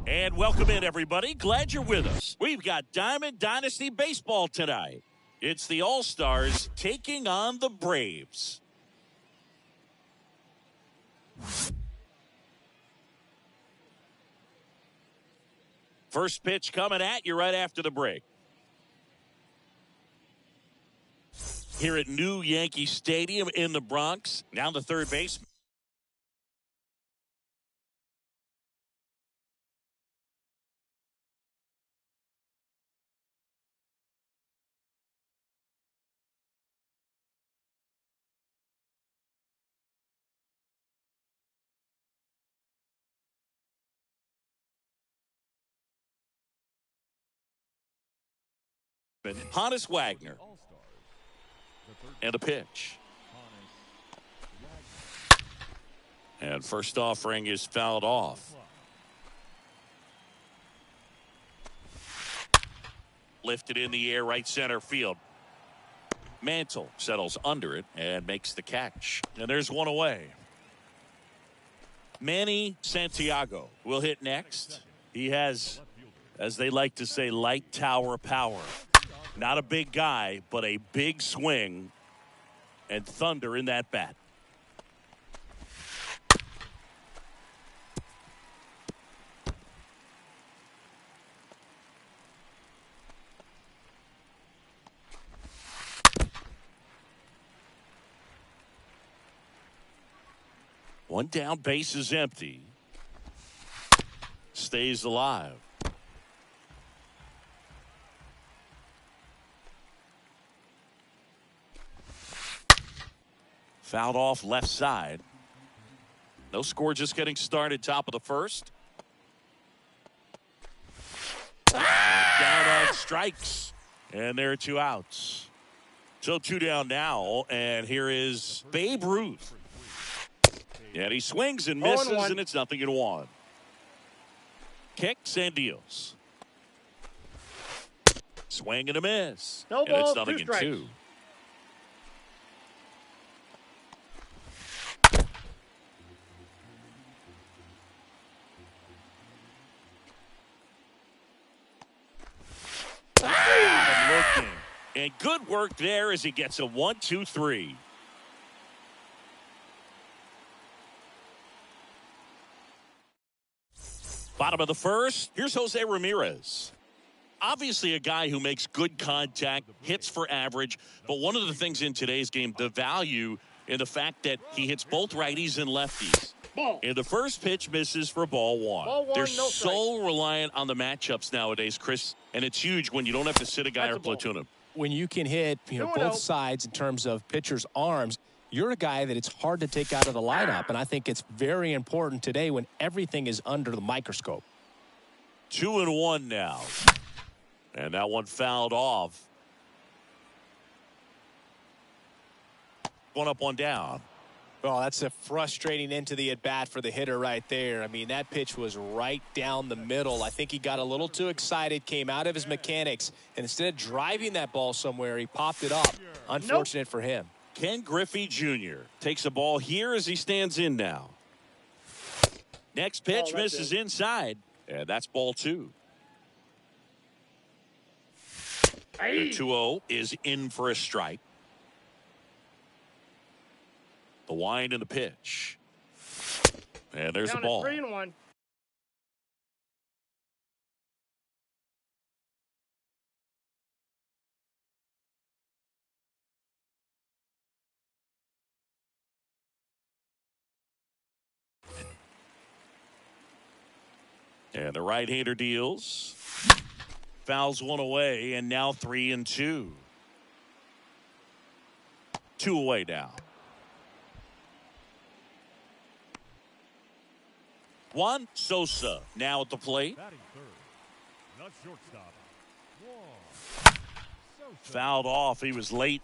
And welcome in, everybody. Glad you're with us. We've got Diamond Dynasty Baseball tonight. It's the All-Stars taking on the Braves. First pitch coming at you right after the break. Here at New Yankee Stadium in the Bronx. Now the third baseman. Hannes Wagner. And a pitch. And first offering is fouled off. Lifted in the air, right center field. Mantle settles under it and makes the catch. And there's one away. Manny Santiago will hit next. He has, as they like to say, light tower power. Not a big guy, but a big swing and thunder in that bat. One down, base is empty. Stays alive. Fouled off left side. No score, just getting started. Top of the first. Down on strikes. And there are 2 outs. So 2 down now. And here is Babe Ruth. And he swings and misses, and it's 0-1. Kicks and deals. Swing and a miss. No and it's ball, 2 strikes. 0-2. Looking. And good work there as he gets a 1-2-3. Bottom of the first, here's Jose Ramirez. Obviously a guy who makes good contact, hits for average, but one of the things in today's game, the value in the fact that he hits both righties and lefties. Ball. And the first pitch misses for ball one. They're no so reliant on the matchups nowadays, Chris, and it's huge when you don't have to sit a guy or platoon him. When you can hit both sides in terms of pitchers' arms, you're a guy that it's hard to take out of the lineup, and I think it's very important today when everything is under the microscope. 2-1 now. And that one fouled off. One up, one down. Well, that's a frustrating end to the at-bat for the hitter right there. I mean, that pitch was right down the middle. I think he got a little too excited, came out of his mechanics, and instead of driving that ball somewhere, he popped it up. Unfortunate for him. Ken Griffey Jr. takes a ball here as he stands in now. Next pitch misses inside, and that's ball 2. 2-0 is in for a strike. The wind and the pitch. And there's the ball. 3-1. And the right-hander deals. Fouls one away, and now 3-2. 2 away now. Juan Sosa now at the plate. Batting third. Not shortstop. Juan Sosa. Fouled off. He was late.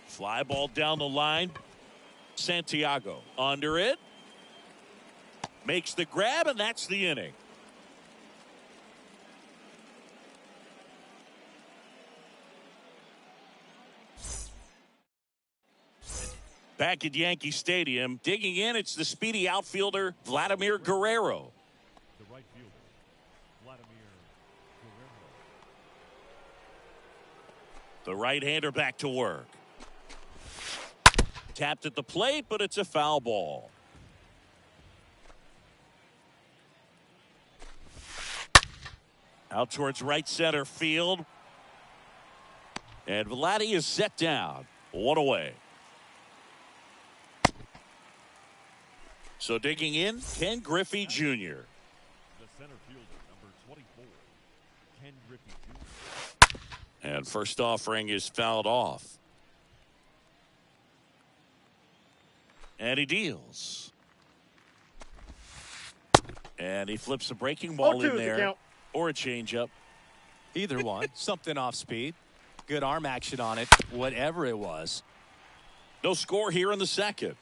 Fly ball down the line. Santiago under it. Makes the grab, and that's the inning. Back at Yankee Stadium, digging in, it's the speedy outfielder, Vladimir Guerrero. The right fielder, Vladimir Guerrero. The right-hander back to work. Tapped at the plate, but it's a foul ball. Out towards right center field. And Vladdy is set down. One away. So digging in, Ken Griffey Jr. The center fielder, number 24, Ken Griffey Jr. And first offering is fouled off. And he deals. And he flips a breaking ball in there. Or a changeup. Either one. Something off speed. Good arm action on it. Whatever it was. No score here in the second.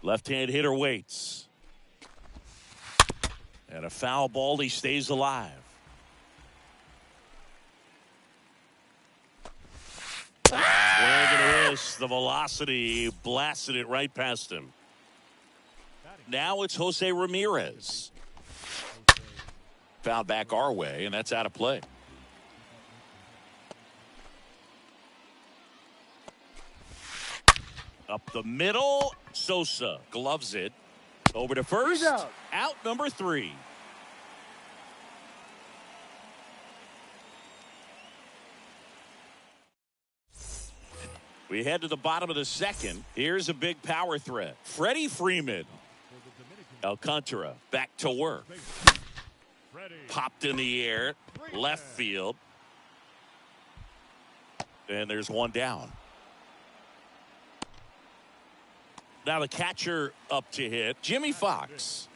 Left-hand hitter waits. And a foul ball. He stays alive. Swing and a miss. The velocity blasted it right past him. Now it's Jose Ramirez. Foul back our way, and that's out of play. Up the middle. Sosa gloves it. Over to first. Out number 3. We head to the bottom of the second. Here's a big power threat. Freddie Freeman. Alcantara back to work. Popped in the air. Left field. And there's one down. Now the catcher up to hit. Jimmy Fox.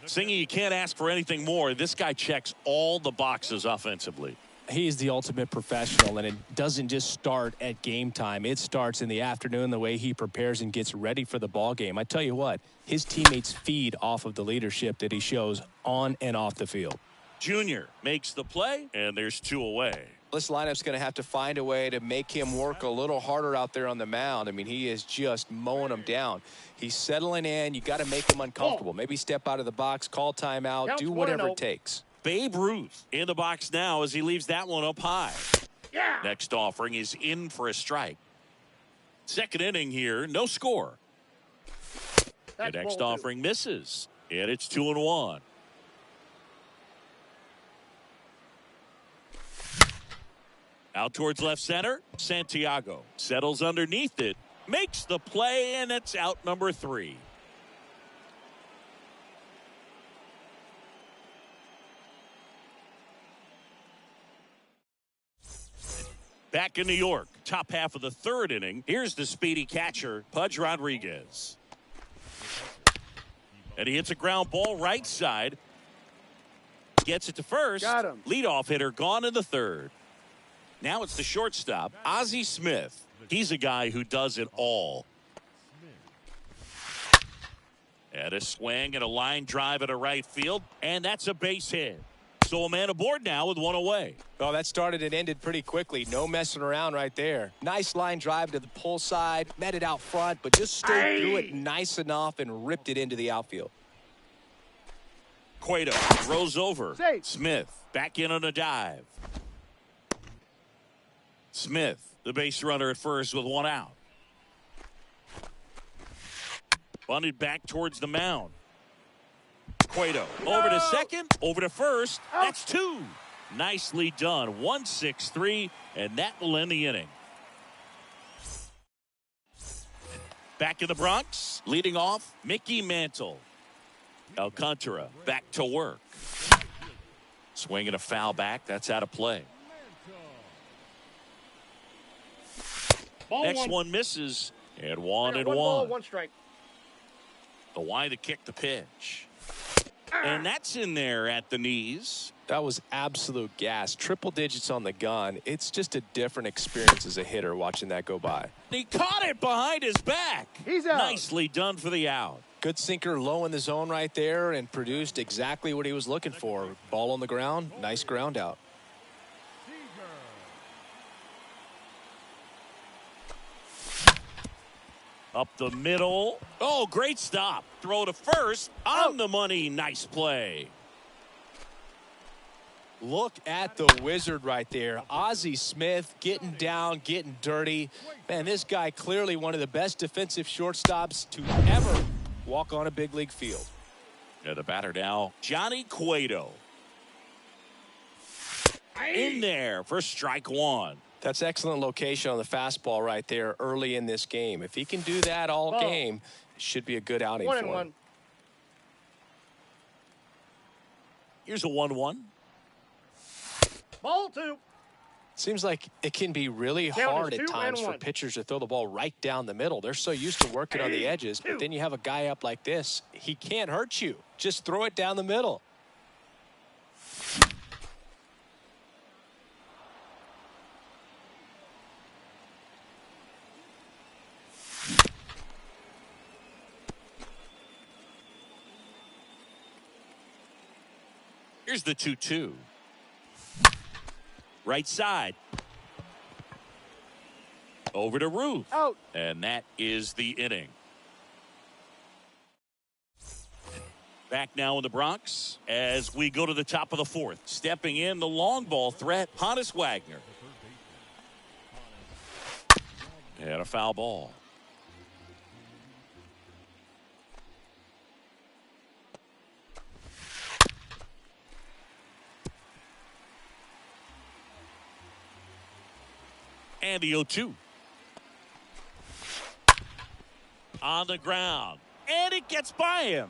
Singy, you can't ask for anything more. This guy checks all the boxes offensively. He's the ultimate professional, and it doesn't just start at game time. It starts in the afternoon, the way he prepares and gets ready for the ball game. I tell you what, his teammates feed off of the leadership that he shows on and off the field. Junior makes the play, and there's 2 away. This lineup's going to have to find a way to make him work a little harder out there on the mound. I mean, he is just mowing them down. He's settling in. You got to make him uncomfortable. Maybe step out of the box, call timeout, do whatever it takes. Babe Ruth in the box now as he leaves that one up high. Yeah. Next offering is in for a strike. Second inning here, no score. The next offering misses, and it's 2-1. Out towards left center, Santiago settles underneath it, makes the play, and it's out number 3. Back in New York, top half of the third inning. Here's the speedy catcher, Pudge Rodriguez. And he hits a ground ball right side. Gets it to first. Got him. Leadoff hitter gone in the third. Now it's the shortstop, Ozzie Smith. He's a guy who does it all. And a swing and a line drive at a right field. And that's a base hit. So a man aboard now with 1 away. Oh, that started and ended pretty quickly. No messing around right there. Nice line drive to the pull side. Met it out front, but just stayed through it nice enough and ripped it into the outfield. Cueto throws over. Safe. Smith back in on a dive. Smith, the base runner at first with 1 out. Bunted back towards the mound. Cueto over to second, over to first. That's 2. Nicely done. 1-6-3, and that will end the inning. Back in the Bronx, leading off, Mickey Mantle. Alcantara back to work. Swinging a foul back. That's out of play. Next one misses, and 1-1. 1 ball, 1 strike. The wide to kick the pitch. And that's in there at the knees. That was absolute gas. Triple digits on the gun. It's just a different experience as a hitter watching that go by. He caught it behind his back. He's out. Nicely done for the out. Good sinker low in the zone right there and produced exactly what he was looking for. Ball on the ground, nice ground out. Up the middle. Oh, great stop. Throw to first. On the money. Nice play. Look at the wizard right there. Ozzie Smith getting down, getting dirty. Man, this guy clearly one of the best defensive shortstops to ever walk on a big league field. The batter now, Johnny Cueto. In there for strike one. That's excellent location on the fastball right there early in this game. If he can do that all game, it should be a good outing for him. Here's a 1-1. Ball 2. Seems like it can be really hard at times for pitchers to throw the ball right down the middle. They're so used to working on the edges, but then you have a guy up like this. He can't hurt you. Just throw it down the middle. Here's the 2-2. Right side. Over to Ruth. Out. And that is the inning. Back now in the Bronx as we go to the top of the fourth. Stepping in the long ball threat, Honus Wagner. And a foul ball. And the 0-2. On the ground. And it gets by him.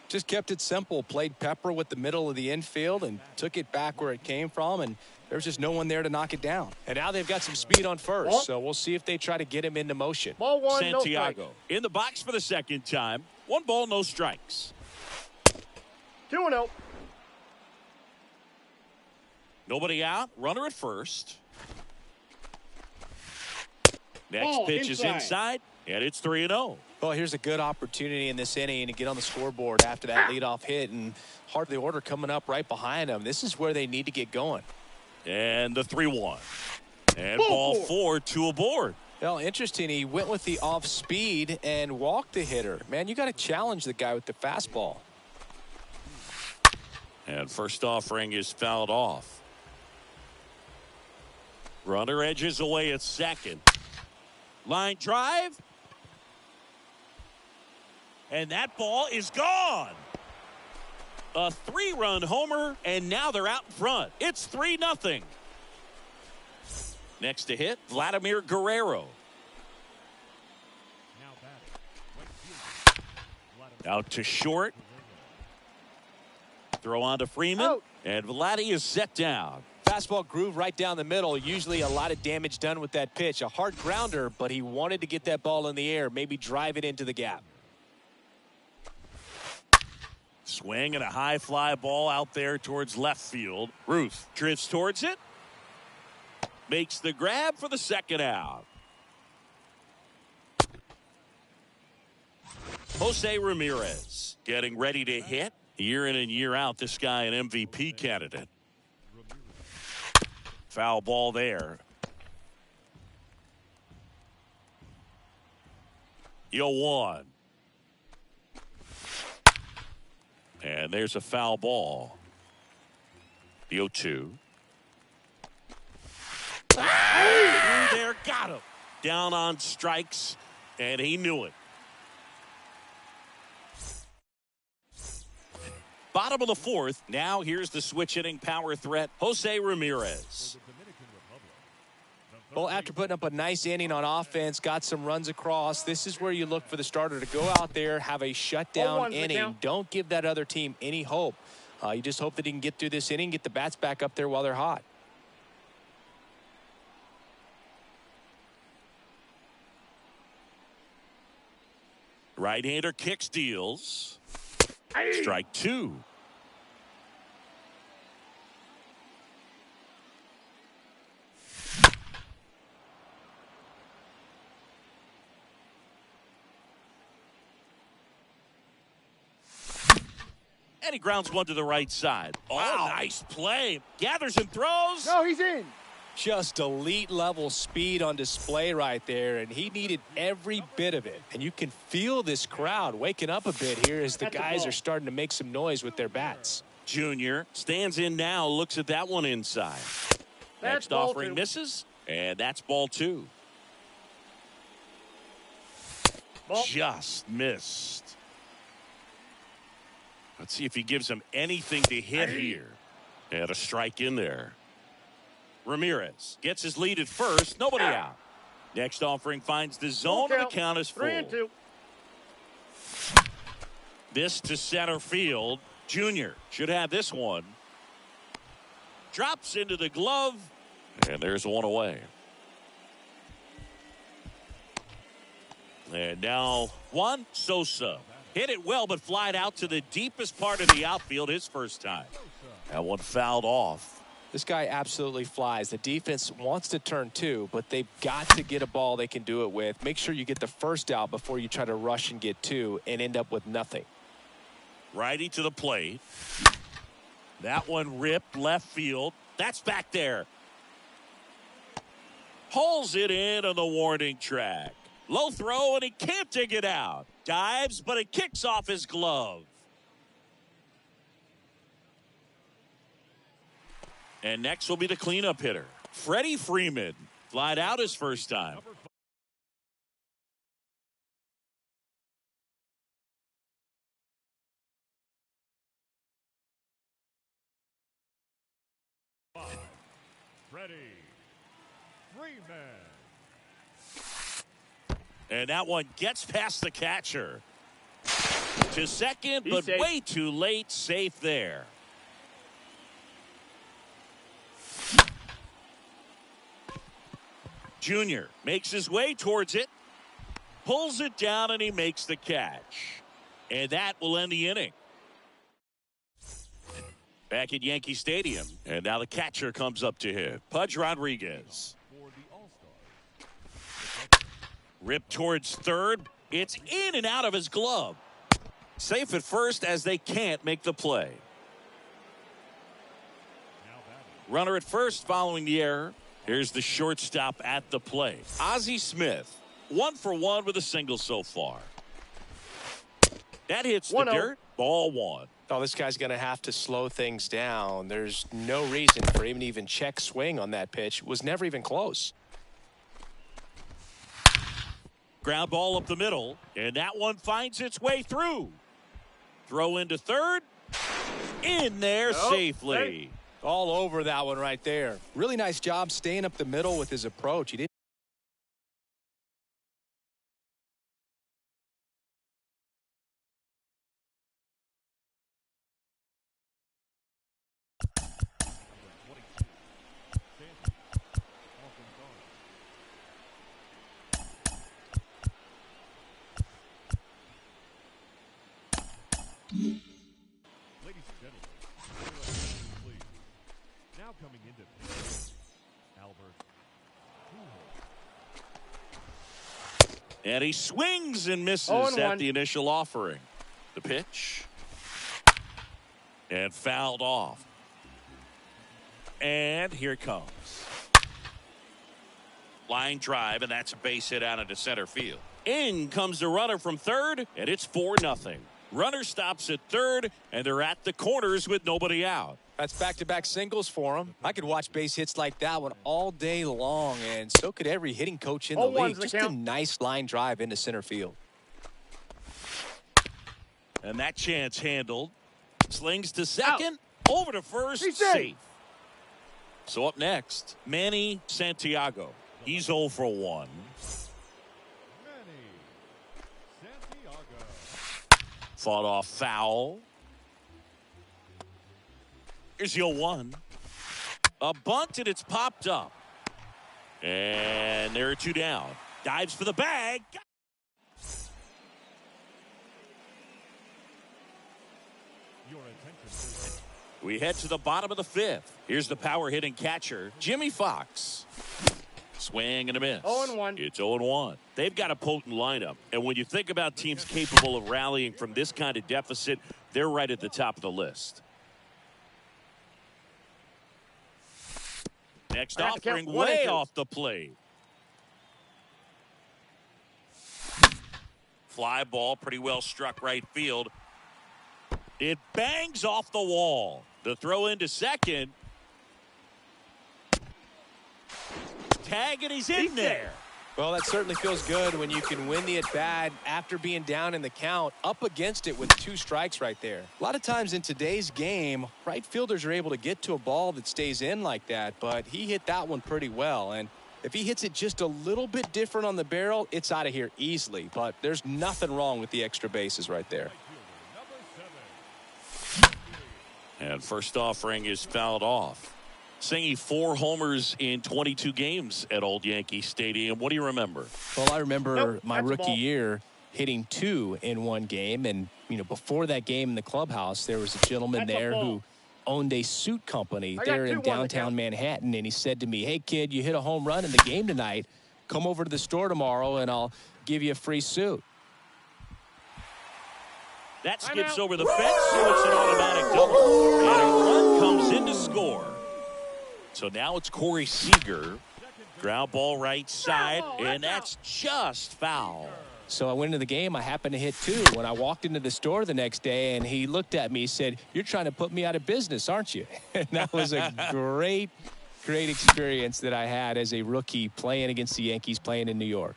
Just kept it simple. Played pepper with the middle of the infield and took it back where it came from. And there's just no one there to knock it down. And now they've got some speed on first. So we'll see if they try to get him into motion. Ball 1, Santiago no in the box for the second time. 1 ball, no strikes. 2-0. Nobody out. Runner at first. Next Ball pitch is inside, and it's 3-0. Well, here's a good opportunity in this inning to get on the scoreboard after that leadoff hit, and heart of the order coming up right behind them. This is where they need to get going. And the 3-1. And ball 4, 2 aboard. Well, interesting. He went with the off speed and walked the hitter. Man, you got to challenge the guy with the fastball. And first offering is fouled off. Runner edges away at second. Line drive. And that ball is gone. A 3-run homer, and now they're out in front. It's 3-0. Next to hit, Vladimir Guerrero. Out to short. Throw on to Freeman. And Vladdy is set down. Fastball groove right down the middle. Usually a lot of damage done with that pitch. A hard grounder, but he wanted to get that ball in the air, maybe drive it into the gap. Swing and a high fly ball out there towards left field. Ruth drifts towards it. Makes the grab for the second out. Jose Ramirez getting ready to hit. Year in and year out, this guy an MVP candidate. Foul ball there. 0-1. And there's a foul ball. The 0-2. There, got him. Down on strikes, and he knew it. Bottom of the fourth. Now here's the switch hitting power threat, Jose Ramirez. Well, after putting up a nice inning on offense, got some runs across, this is where you look for the starter to go out there, have a shutdown inning. Don't give that other team any hope. You just hope that he can get through this inning, get the bats back up there while they're hot. Right-hander kicks, deals. Strike 2. And he grounds one to the right side. Oh, wow. Nice play. Gathers and throws. No, he's in. Just elite level speed on display right there, and he needed every bit of it. And you can feel this crowd waking up a bit here as the guys are starting to make some noise with their bats. Junior stands in now, looks at that one inside. Next offering misses, and that's ball 2. Just missed. Let's see if he gives him anything to hit here. And a strike in there. Ramirez gets his lead at first. Nobody out. Next offering finds the zone, and the count is full. 3-2. This to center field. Junior should have this one. Drops into the glove, and there's one away. And now Juan Sosa hit it well, but flied out to the deepest part of the outfield his first time. That one fouled off. This guy absolutely flies. The defense wants to turn 2, but they've got to get a ball they can do it with. Make sure you get the first out before you try to rush and get 2 and end up with nothing. Righty to the plate. That one ripped left field. That's back there. Hauls it in on the warning track. Low throw, and he can't dig it out. Dives, but it kicks off his glove. And next will be the cleanup hitter, Freddie Freeman. Flied out his first time. Freddie Freeman. And that one gets past the catcher. To second, but safe. way too late. Safe there. Junior makes his way towards it. Pulls it down, and he makes the catch. And that will end the inning. Back at Yankee Stadium. And now the catcher comes up to him. Pudge Rodriguez. For the All-Star. Ripped towards third. It's in and out of his glove. Safe at first as they can't make the play. Now batting. Runner at first following the error. Here's the shortstop at the plate. Ozzie Smith. 1 for 1 with a single so far. That hits the 1-0. dirt. Ball 1. Oh, this guy's going to have to slow things down. There's no reason for him to even check swing on that pitch. It was never even close. Ground ball up the middle. And that one finds its way through. Throw into third. In there safely. Hey. All over that one right there. Really nice job staying up the middle with his approach. He didn't. Ladies and gentlemen, please. Now coming into pitch, Albert Pujols. And he swings and misses 0-1. at the initial offering. The pitch. And fouled off. And here it comes. Line drive, and that's a base hit out into center field. In comes the runner from third, and it's 4-0. Runner stops at third, and they're at the corners with nobody out. That's back-to-back singles for him. I could watch base hits like that one all day long, and so could every hitting coach in the 0-1's league. the Just a count. nice line drive into center field. And that chance handled. Slings to second. Over to first. He's safe. Safe. So up next, Manny Santiago. He's 0 for 1. Manny Santiago. Fought off foul. Here's the 0-1. A bunt, and it's popped up. And there are 2 down. Dives for the bag. Your attention, please. We head to the bottom of the 5th. Here's the power hitting catcher, Jimmy Fox. Swing and a miss. 0-1. It's 0-1. They've got a potent lineup. And when you think about teams capable of rallying from this kind of deficit, they're right at the top of the list. Next I have to count offering 1 and way 2. off the plate. Fly ball pretty well struck right field. It bangs off the wall. The throw into second. Tag, and he's in there. Well, that certainly feels good when you can win the at-bat after being down in the count, up against it with 2 strikes right there. A lot of times in today's game, right fielders are able to get to a ball that stays in like that, but he hit that one pretty well. And if he hits it just a little bit different on the barrel, it's out of here easily. But there's nothing wrong with the extra bases right there. And first offering is fouled off. Singy 4 homers in 22 games at Old Yankee Stadium. What do you remember? Well, I remember Nope, my that's a rookie ball. year hitting 2 in one game. And, you know, before that game in the clubhouse, there was a gentleman That's a there ball. who owned a suit company I got there 2 in on the downtown count. Manhattan. And he said to me, "Hey, kid, you hit a home run in the game tonight. Come over to the store tomorrow and I'll give you a free suit." That I'm skips out. over the fence, so it's an automatic double. And a run comes in to score. So now it's Corey Seager. Ground ball right side, and that's just foul. So I went into the game. I happened to hit 2 when I walked into the store the next day, and he looked at me and said, "You're trying to put me out of business, aren't you?" And that was a great experience that I had as a rookie playing against the Yankees, playing in New York.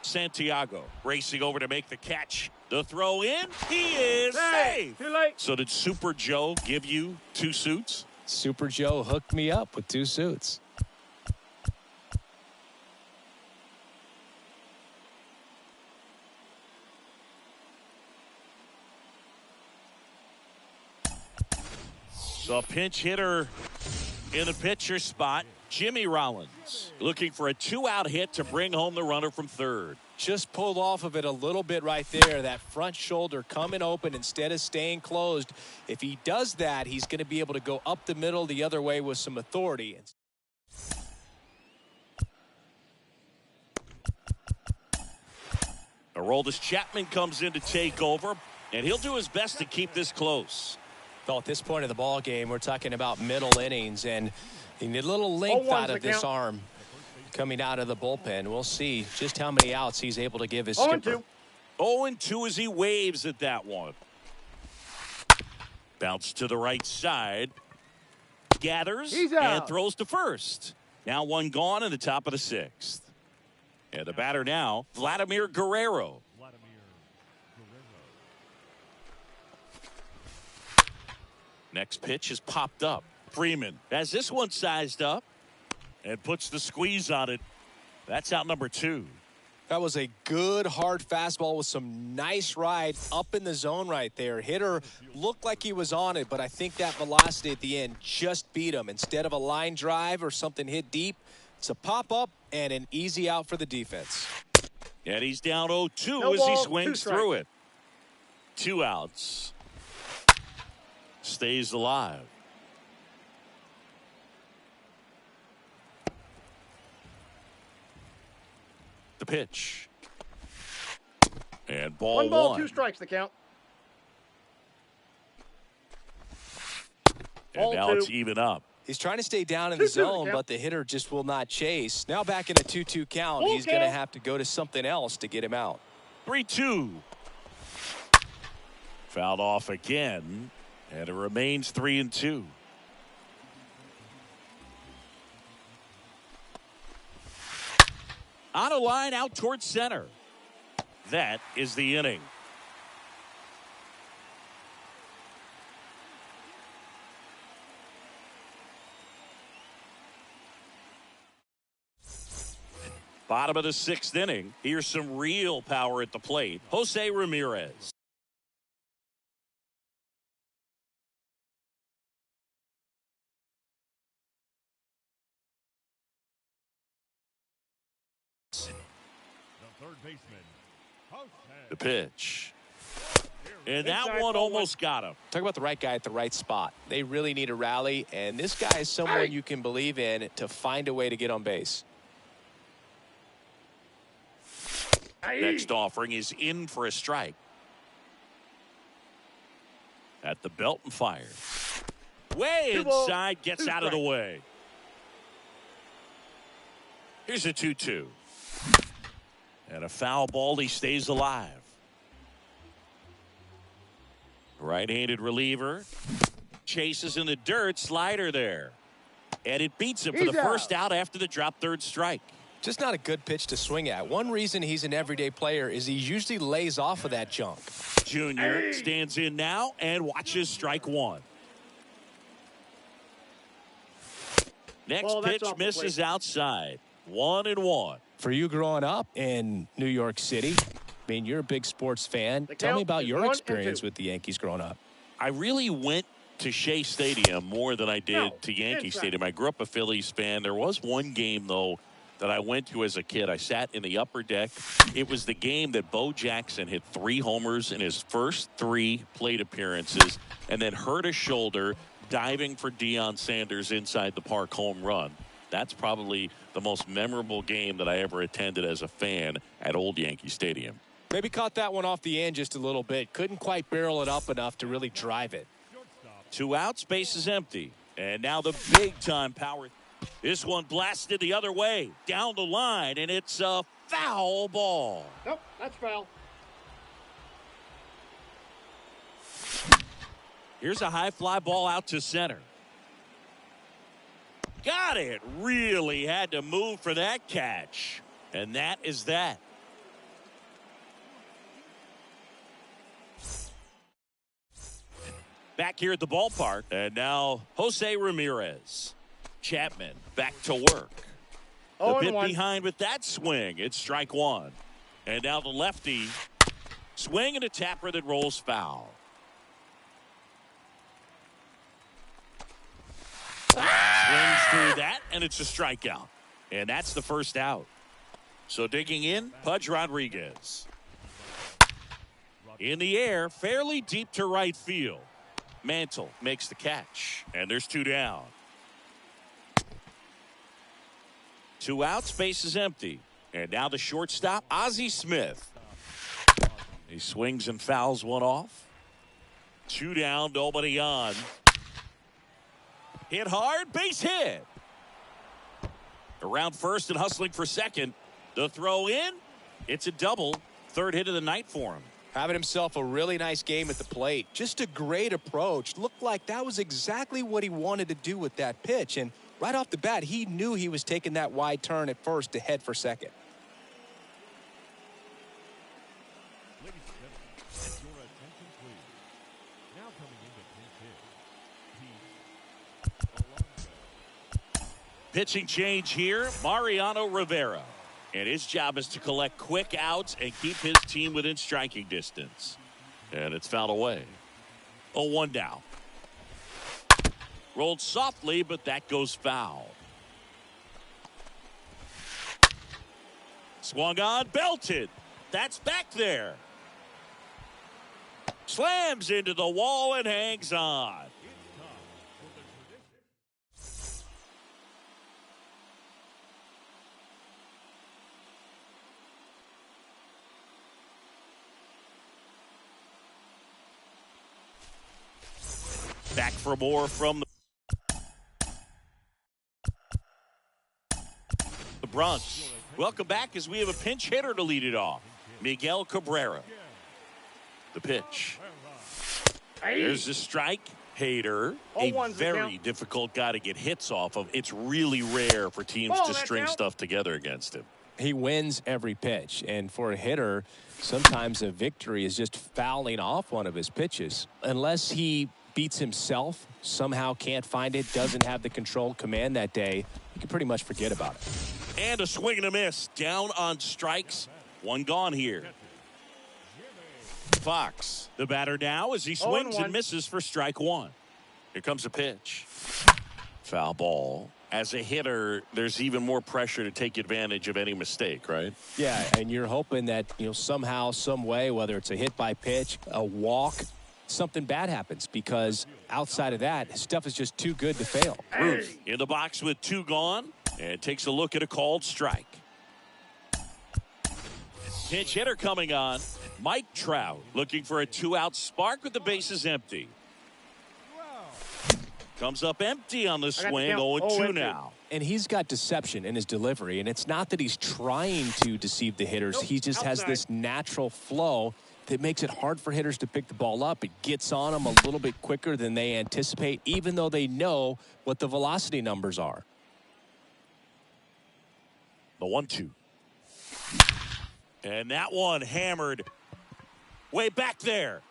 Santiago racing over to make the catch. The throw in, he is Hey, safe. too late. So did Super Joe give you 2 suits? Super Joe hooked me up with 2 suits. The pinch hitter in the pitcher spot, Jimmy Rollins, looking for a 2-out hit to bring home the runner from third. Just pulled off of it a little bit right there. That front shoulder coming open instead of staying closed. If he does that, he's going to be able to go up the middle the other way with some authority. Aroldis Chapman comes in to take over, and he'll do his best to keep this close. Well, at this point of the ball game, we're talking about middle innings, and you need a little length 0-1's out the of this count. arm coming out of the bullpen. We'll see just how many outs he's able to give his 0 and skipper. 2. 0-2 as he waves at that one. Bounce to the right side. Gathers He's and out. throws to first. Now 1 gone in the top of the 6th. And the batter now, Vladimir Guerrero. Next pitch is popped up. Freeman has this one sized up and puts the squeeze on it. That's out number 2. That was a good hard fastball with some nice ride up in the zone right there. Hitter looked like he was on it, but I think that velocity at the end just beat him. Instead of a line drive or something hit deep, it's a pop up and an easy out for the defense. And he's down 0-2 No as he ball, swings 2 through it. 2 outs. Stays alive. The pitch. And ball 1 ball, 1. 2 strikes the count. And Ball now 2. it's even up. He's trying to stay down in the 2-2 the zone, count. but the hitter just will not chase. Now back in a 2-2 count, Full he's going to count. have to go to something else to get him out. 3-2. Fouled off again. And it remains 3-2. On a line out towards center. That is the inning. Bottom of the 6th inning. Here's some real power at the plate. Jose Ramirez. The third baseman, Jose. The pitch. And that Inside one ball almost got him. Talk about the right guy at the right spot. They really need a rally, and this guy is someone you can believe in to find a way to get on base. Next offering is in for a strike. At the belt and fires. Way 2 balls, inside, gets 2 out of the strikes. way. Here's a 2-2. And a foul ball. He stays alive. Right-handed reliever. Chases in the dirt. Slider there. And it beats him for the first out after the drop third strike. Just not a good pitch to swing at. One reason he's an everyday player is he usually lays off of that junk. Junior stands in now and watches strike one. Next pitch misses outside. 1-1. For you growing up in New York City, I mean, you're a big sports fan. Tell me about your experience with the Yankees growing up. I really went to Shea Stadium more than I did to Yankee Stadium. I grew up a Phillies fan. There was one game, though, that I went to as a kid. I sat in the upper deck. It was the game that Bo Jackson hit 3 homers in his first 3 plate appearances and then hurt a shoulder diving for Deion Sanders inside the park home run. That's probably the most memorable game that I ever attended as a fan at Old Yankee Stadium. Maybe caught that one off the end just a little bit. Couldn't quite barrel it up enough to really drive it. 2 outs, base is empty. And now the big-time power. This one blasted the other way, down the line, and it's a foul ball. Nope, that's foul. Here's a high fly ball out to center. Got it. Really had to move for that catch. And that is that. Back here at the ballpark. And now Jose Ramirez. Chapman back to work. A bit behind with that swing. It's strike one. And now the lefty. Swing and a tapper that rolls foul. Swings through that, and it's a strikeout. And that's the first out. So digging in, Pudge Rodriguez. In the air, fairly deep to right field. Mantle makes the catch, and there's 2 down. 2 outs, base is empty. And now the shortstop, Ozzie Smith. He swings and fouls one off. 2 down, nobody on. Hit hard, base hit. Around first and hustling for second. The throw in. It's a double. 3rd hit of the night for him. Having himself a really nice game at the plate. Just a great approach. Looked like that was exactly what he wanted to do with that pitch. And right off the bat, he knew he was taking that wide turn at first to head for second. Ladies and gentlemen, your attention please. Now coming into pinch hit, Pitching change here, Mariano Rivera. And his job is to collect quick outs and keep his team within striking distance. And it's fouled away. 0-1 down. Rolled softly, but that goes foul. Swung on, belted. That's back there. Slams into the wall and hangs on. Back for more from the Bronx. Welcome back as we have a pinch hitter to lead it off. Miguel Cabrera. The pitch. There's the strike. Hader, a very difficult guy to get hits off of. It's really rare for teams to string stuff together against him. He wins every pitch, and for a hitter, sometimes a victory is just fouling off one of his pitches. Unless he beats himself, somehow can't find it, doesn't have the control command that day, you can pretty much forget about it. And a swing and a miss. Down on strikes. 1 gone here. Fox, the batter now as he swings and misses for strike 1. Here comes a pitch. Foul ball. As a hitter, there's even more pressure to take advantage of any mistake, right? Yeah, and you're hoping that, somehow, some way, whether it's a hit by pitch, a walk, something bad happens, because outside of that, stuff is just too good to fail. Ruth in the box with 2 gone and takes a look at a called strike. Pinch hitter coming on. Mike Trout looking for a 2-out spark with the bases empty. Comes up empty on the swing. 0-2 now. And he's got deception in his delivery, and it's not that he's trying to deceive the hitters. Nope, He just has outside. this natural flow that makes it hard for hitters to pick the ball up. It gets on them a little bit quicker than they anticipate, even though they know what the velocity numbers are. The 1-2. And that one hammered way back there.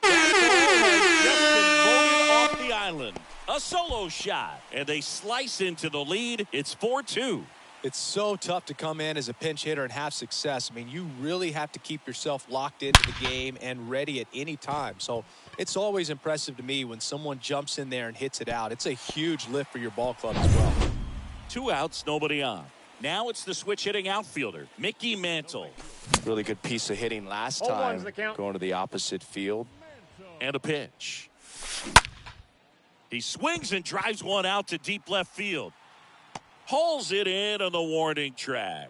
That ball has just been voted off the island. A solo shot, and they slice into the lead. It's 4-2. It's so tough to come in as a pinch hitter and have success. I mean, you really have to keep yourself locked into the game and ready at any time. So it's always impressive to me when someone jumps in there and hits it out. It's a huge lift for your ball club as well. 2 outs, nobody on. Now it's the switch hitting outfielder, Mickey Mantle. Really good piece of hitting last Hold on, time, is the count. going to the opposite field. And a pitch. He swings and drives one out to deep left field. Hauls it in on the warning track.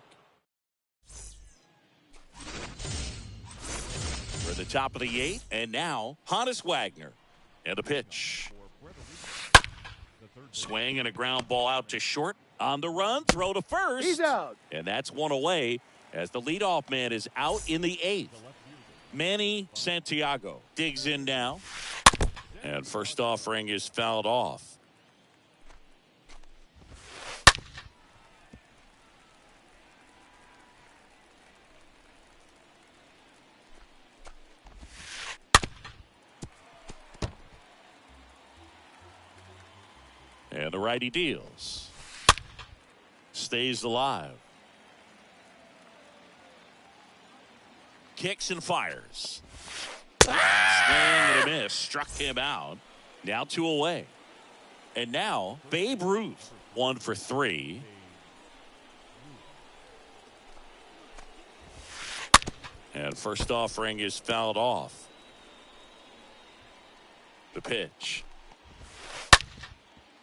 For the top of the 8th, and now Honus Wagner. And a pitch. Swing and a ground ball out to short. On the run, throw to first. He's out. And that's one away as the leadoff man is out in the 8th. Manny Santiago digs in now. And first offering is fouled off. And the righty deals. Stays alive. Kicks and fires. Swing and a miss. Struck him out. Now 2 away. And now Babe Ruth 1 for 3. And first offering is fouled off. The pitch.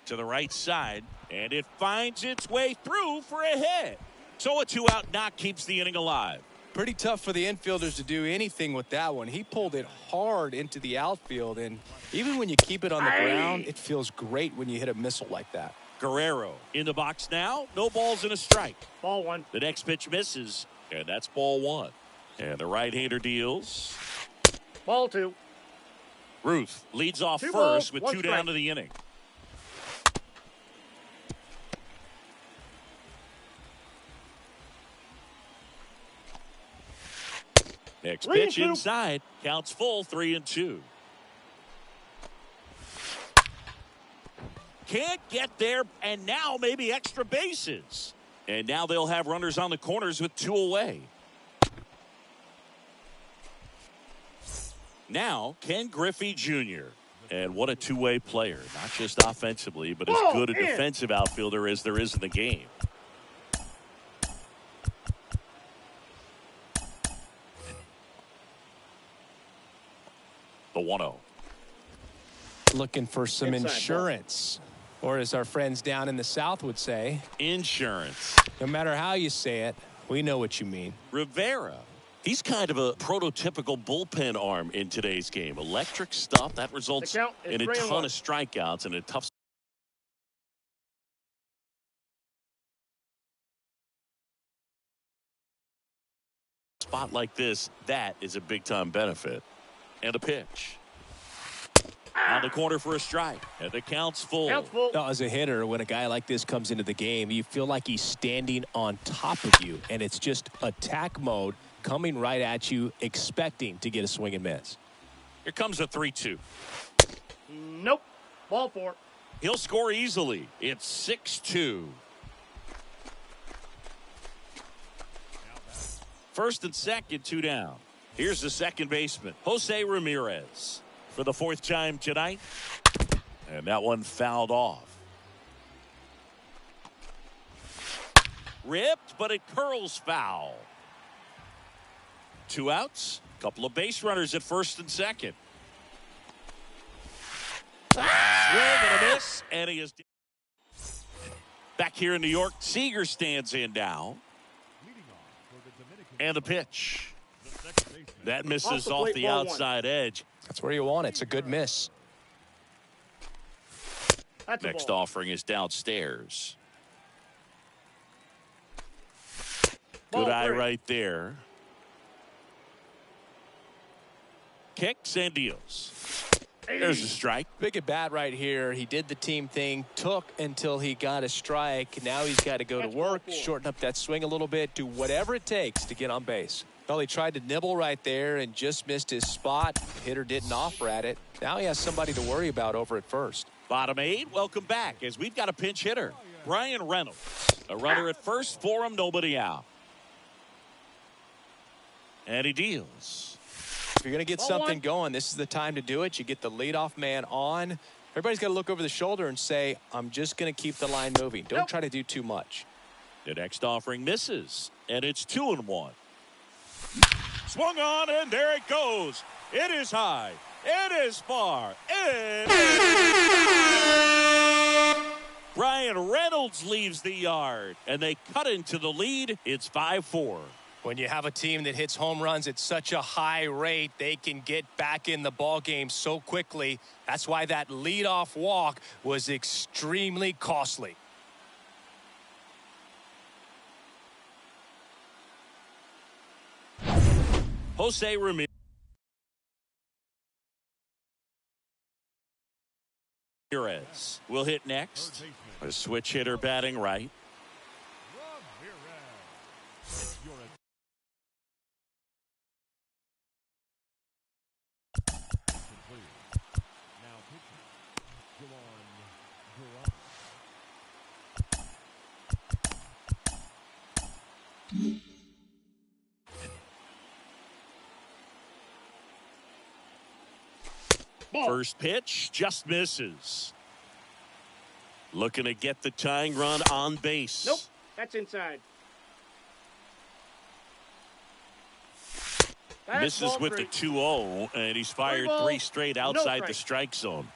To the right side. And it finds its way through for a hit. So a 2-out knock keeps the inning alive. Pretty tough for the infielders to do anything with that one. He pulled it hard into the outfield, and even when you keep it on the ground, it feels great when you hit a missile like that. Guerrero in the box now. No balls and a strike. Ball 1. The next pitch misses, and that's ball 1. And the right-hander deals. Ball 2. Ruth leads off 2 first balls, with 1 2 strike. down to the inning. Next 3 and pitch 2. inside. Counts full, 3-2. Can't get there, and now maybe extra bases. And now they'll have runners on the corners with 2 away. Now, Ken Griffey Jr. And what a two-way player. Not just offensively, but as good a defensive outfielder as there is in the game. The 1-0. Looking for some Inside ball. insurance. Or as our friends down in the South would say, Insurance. no matter how you say it, we know what you mean. Rivera. He's kind of a prototypical bullpen arm in today's game. Electric stuff that results The count is in a 3-1. ton of strikeouts and a tough spot like this. That is a big-time benefit. And a pitch. On the corner for a strike. And the count's full. Counts full. Now, as a hitter, when a guy like this comes into the game, you feel like he's standing on top of you, and it's just attack mode coming right at you, expecting to get a swing and miss. Here comes a 3-2. Nope. Ball 4. He'll score easily. It's 6-2. First and second, 2 down. Here's the second baseman, Jose Ramirez, for the 4th time tonight. And that one fouled off. Ripped, but it curls foul. 2 outs. Couple of base runners at first and second. Swing and a miss, and he is back here in New York. Seager stands in now. And the pitch. That misses off the outside edge. That's where you want it. It's a good miss. That's a Next ball. offering is downstairs. Ball Good eye three. right there. Kicks and deals. There's a strike. Big at bat right here. He did the team thing, took until he got a strike. Now he's got to go to That's ball work, four. shorten up that swing a little bit, do whatever it takes to get on base. Well, he tried to nibble right there and just missed his spot. Hitter didn't offer at it. Now he has somebody to worry about over at first. Bottom 8, welcome back as we've got a pinch hitter. Brian Reynolds. A runner at first for him, nobody out. And he deals. If you're going to get something going, this is the time to do it. You get the leadoff man on. Everybody's got to look over the shoulder and say, I'm just going to keep the line moving. Don't try to do too much. The next offering misses, and it's 2-1. Swung on, and there it goes. It is high. It is far. Brian Reynolds leaves the yard, and they cut into the lead. It's 5-4. When you have a team that hits home runs at such a high rate, they can get back in the ball game so quickly. That's why that leadoff walk was extremely costly. Jose Ramirez will hit next. A switch hitter batting right. First pitch just misses. Looking to get the tying run on base. Nope, that's inside. That's Misses ball with three. the 2-0, and he's fired ball, 3 straight no outside strike. the strike zone.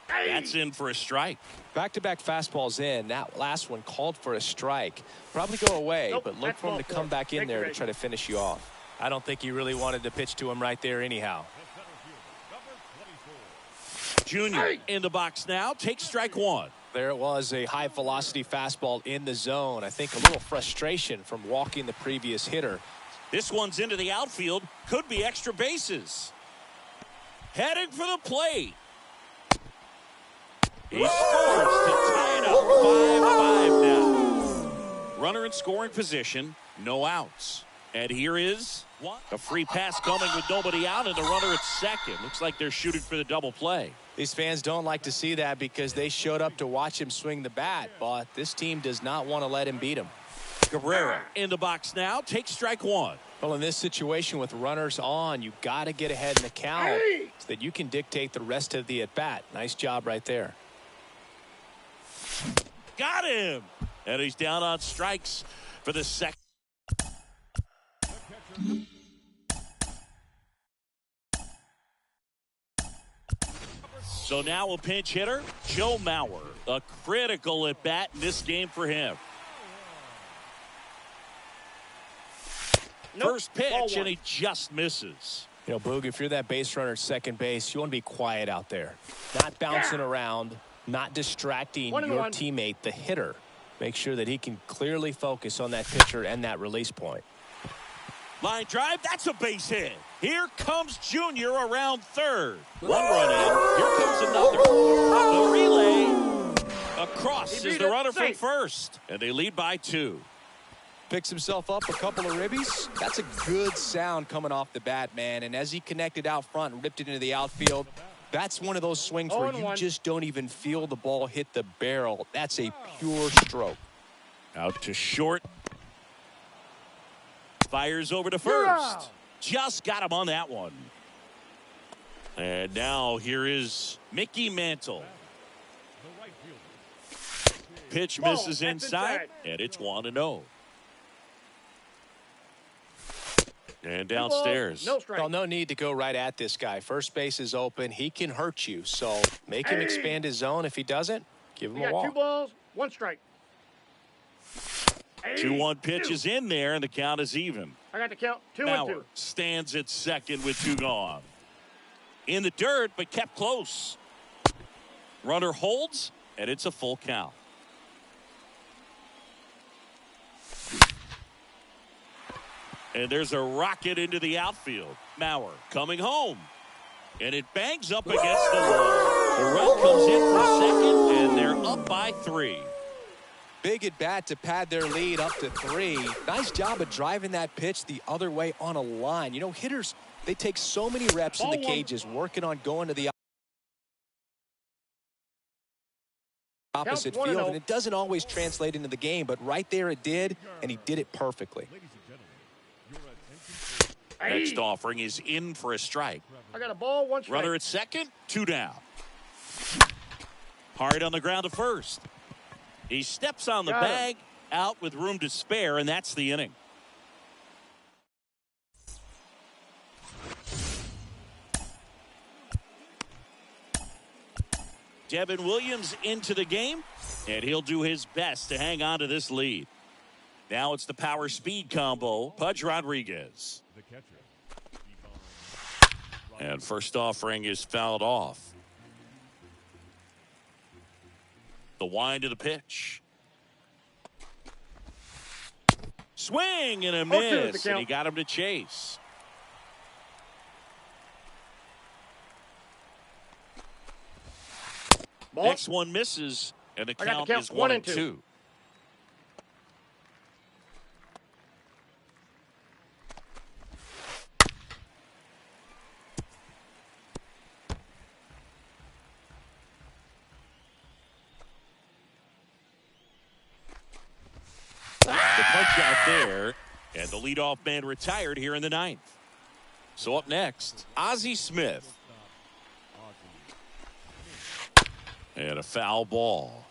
Hey! That's in for a strike. Back-to-back fastballs in. That last one called for a strike. Probably go away, Nope, but look that's for him ball to four. come back in Take there your to try to finish you off. I don't think he really wanted to pitch to him right there anyhow. Junior in the box now. Takes strike 1. There it was, a high-velocity fastball in the zone. I think a little frustration from walking the previous hitter. This one's into the outfield. Could be extra bases. Heading for the plate. He scores to tie it up 5-5 now. Runner in scoring position. No outs. And here is a free pass coming with nobody out, and the runner at second. Looks like they're shooting for the double play. These fans don't like to see that because they showed up to watch him swing the bat, but this team does not want to let him beat him. Cabrera in the box now. Takes strike 1. Well, in this situation with runners on, you got to get ahead in the count so that you can dictate the rest of the at-bat. Nice job right there. Got him. And he's down on strikes for the second. So now a pinch hitter, Joe Mauer. A critical at bat in this game for him. Nope, First ball pitch, and one. he just misses. You know, Boog, if you're that base runner at second base, you want to be quiet out there. Not bouncing around, not distracting your 1-1. teammate, the hitter. Make sure that he can clearly focus on that pitcher and that release point. Line drive, that's a base hit. Here comes Junior around third. One run in. Here comes another. The relay across is the runner from first. And they lead by 2. Picks himself up a couple of ribbies. That's a good sound coming off the bat, man. And as he connected out front and ripped it into the outfield, that's one of those swings where you 0-1. just don't even feel the ball hit the barrel. That's a pure stroke. Out to short. Fires over to first. Just got him on that one. And now here is Mickey Mantle. Pitch Ball, misses that's inside, and it's 1-0. And downstairs. No strike. Well, no need to go right at this guy. First base is open. He can hurt you. So make him expand his zone. If he doesn't, give him We a got 2 walk. balls, 1 strike. 2-1 pitch is in there, and the count is even. I got the count. 2-2. Mauer stands at second with 2 gone. In the dirt, but kept close. Runner holds, And it's a full count. And there's a rocket into the outfield. Mauer coming home. And it bangs up against the wall. The run comes in for second, and they're up by 3. Big at bat to pad their lead up to 3. Nice job of driving that pitch the other way on a line. You know, hitters, they take so many reps in the cages working on going to the opposite field, and it doesn't always translate into the game, but right there it did, and he did it perfectly. Next offering is in for a strike. I got a ball, 1 strike. Runner at second, 2 down. Hard on the ground to first. He steps on the bag, out with room to spare, and that's the inning. Devin Williams into the game, and he'll do his best to hang on to this lead. Now it's the power speed combo, Pudge Rodriguez. The catcher. And first offering is fouled off. The wind of the pitch. Swing and a miss, and he got him to chase. Ball. Next one misses, and the count is 1-2. The punch out there, and the leadoff man retired here in the 9th. So up next, Ozzie Smith. And a foul ball.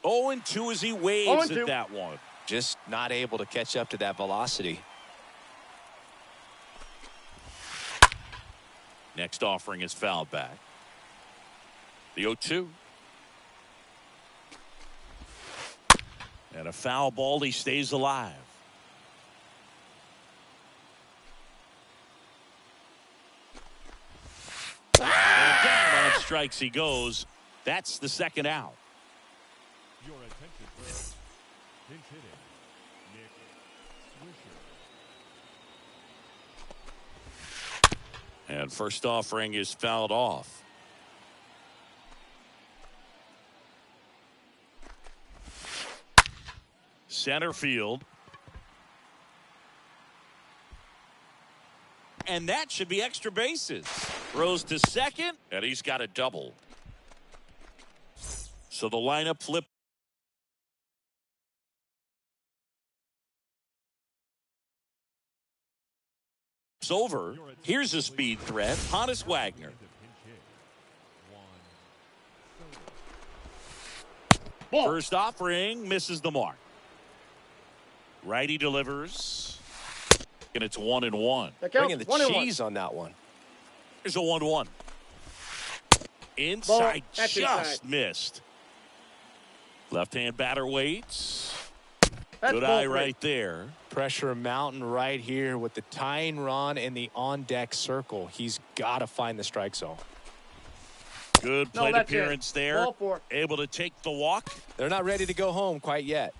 Oh, and 2 as he waves at that one. Just not able to catch up to that velocity. Next offering is fouled back. The 0-2. And a foul ball. He stays alive. And down on strikes he goes. That's the second out. Your attention, please. Pinch hitting. Nick Swisher. And first offering is fouled off. Center field. And that should be extra bases. Throws to second, and he's got a double. So the lineup flip. It's over. Here's a speed threat, Honus Wagner. First offering misses the mark. Righty delivers. And it's 1-1. Bringing the cheese on that one. Here's a 1-1. Inside, just inside. missed. Left-hand batter waits. That's Good eye right there. Pressure mountain right here with the tying run in the on-deck circle. He's got to find the strike zone. Good plate appearance there. Ball 4. Able to take the walk. They're not ready to go home quite yet.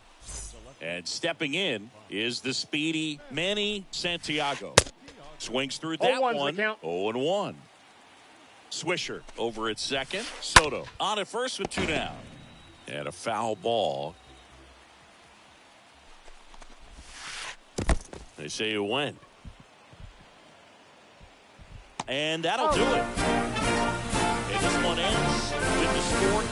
And stepping in is the speedy Manny Santiago. Swings through that 0-1's one. the count. 0-1. Swisher over at second. Soto on at first with 2 down. And a foul ball. They say it went. And that'll do it. And this one ends with the score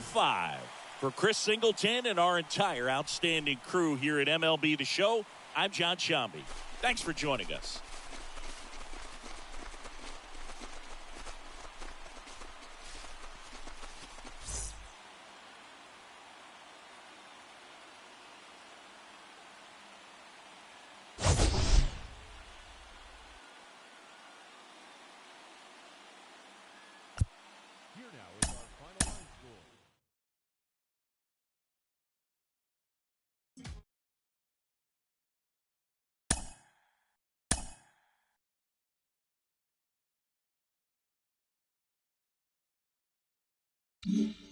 8-5. For Chris Singleton and our entire outstanding crew here at MLB The Show, I'm John Shambi. Thanks for joining us. Here now is our final line score. 1.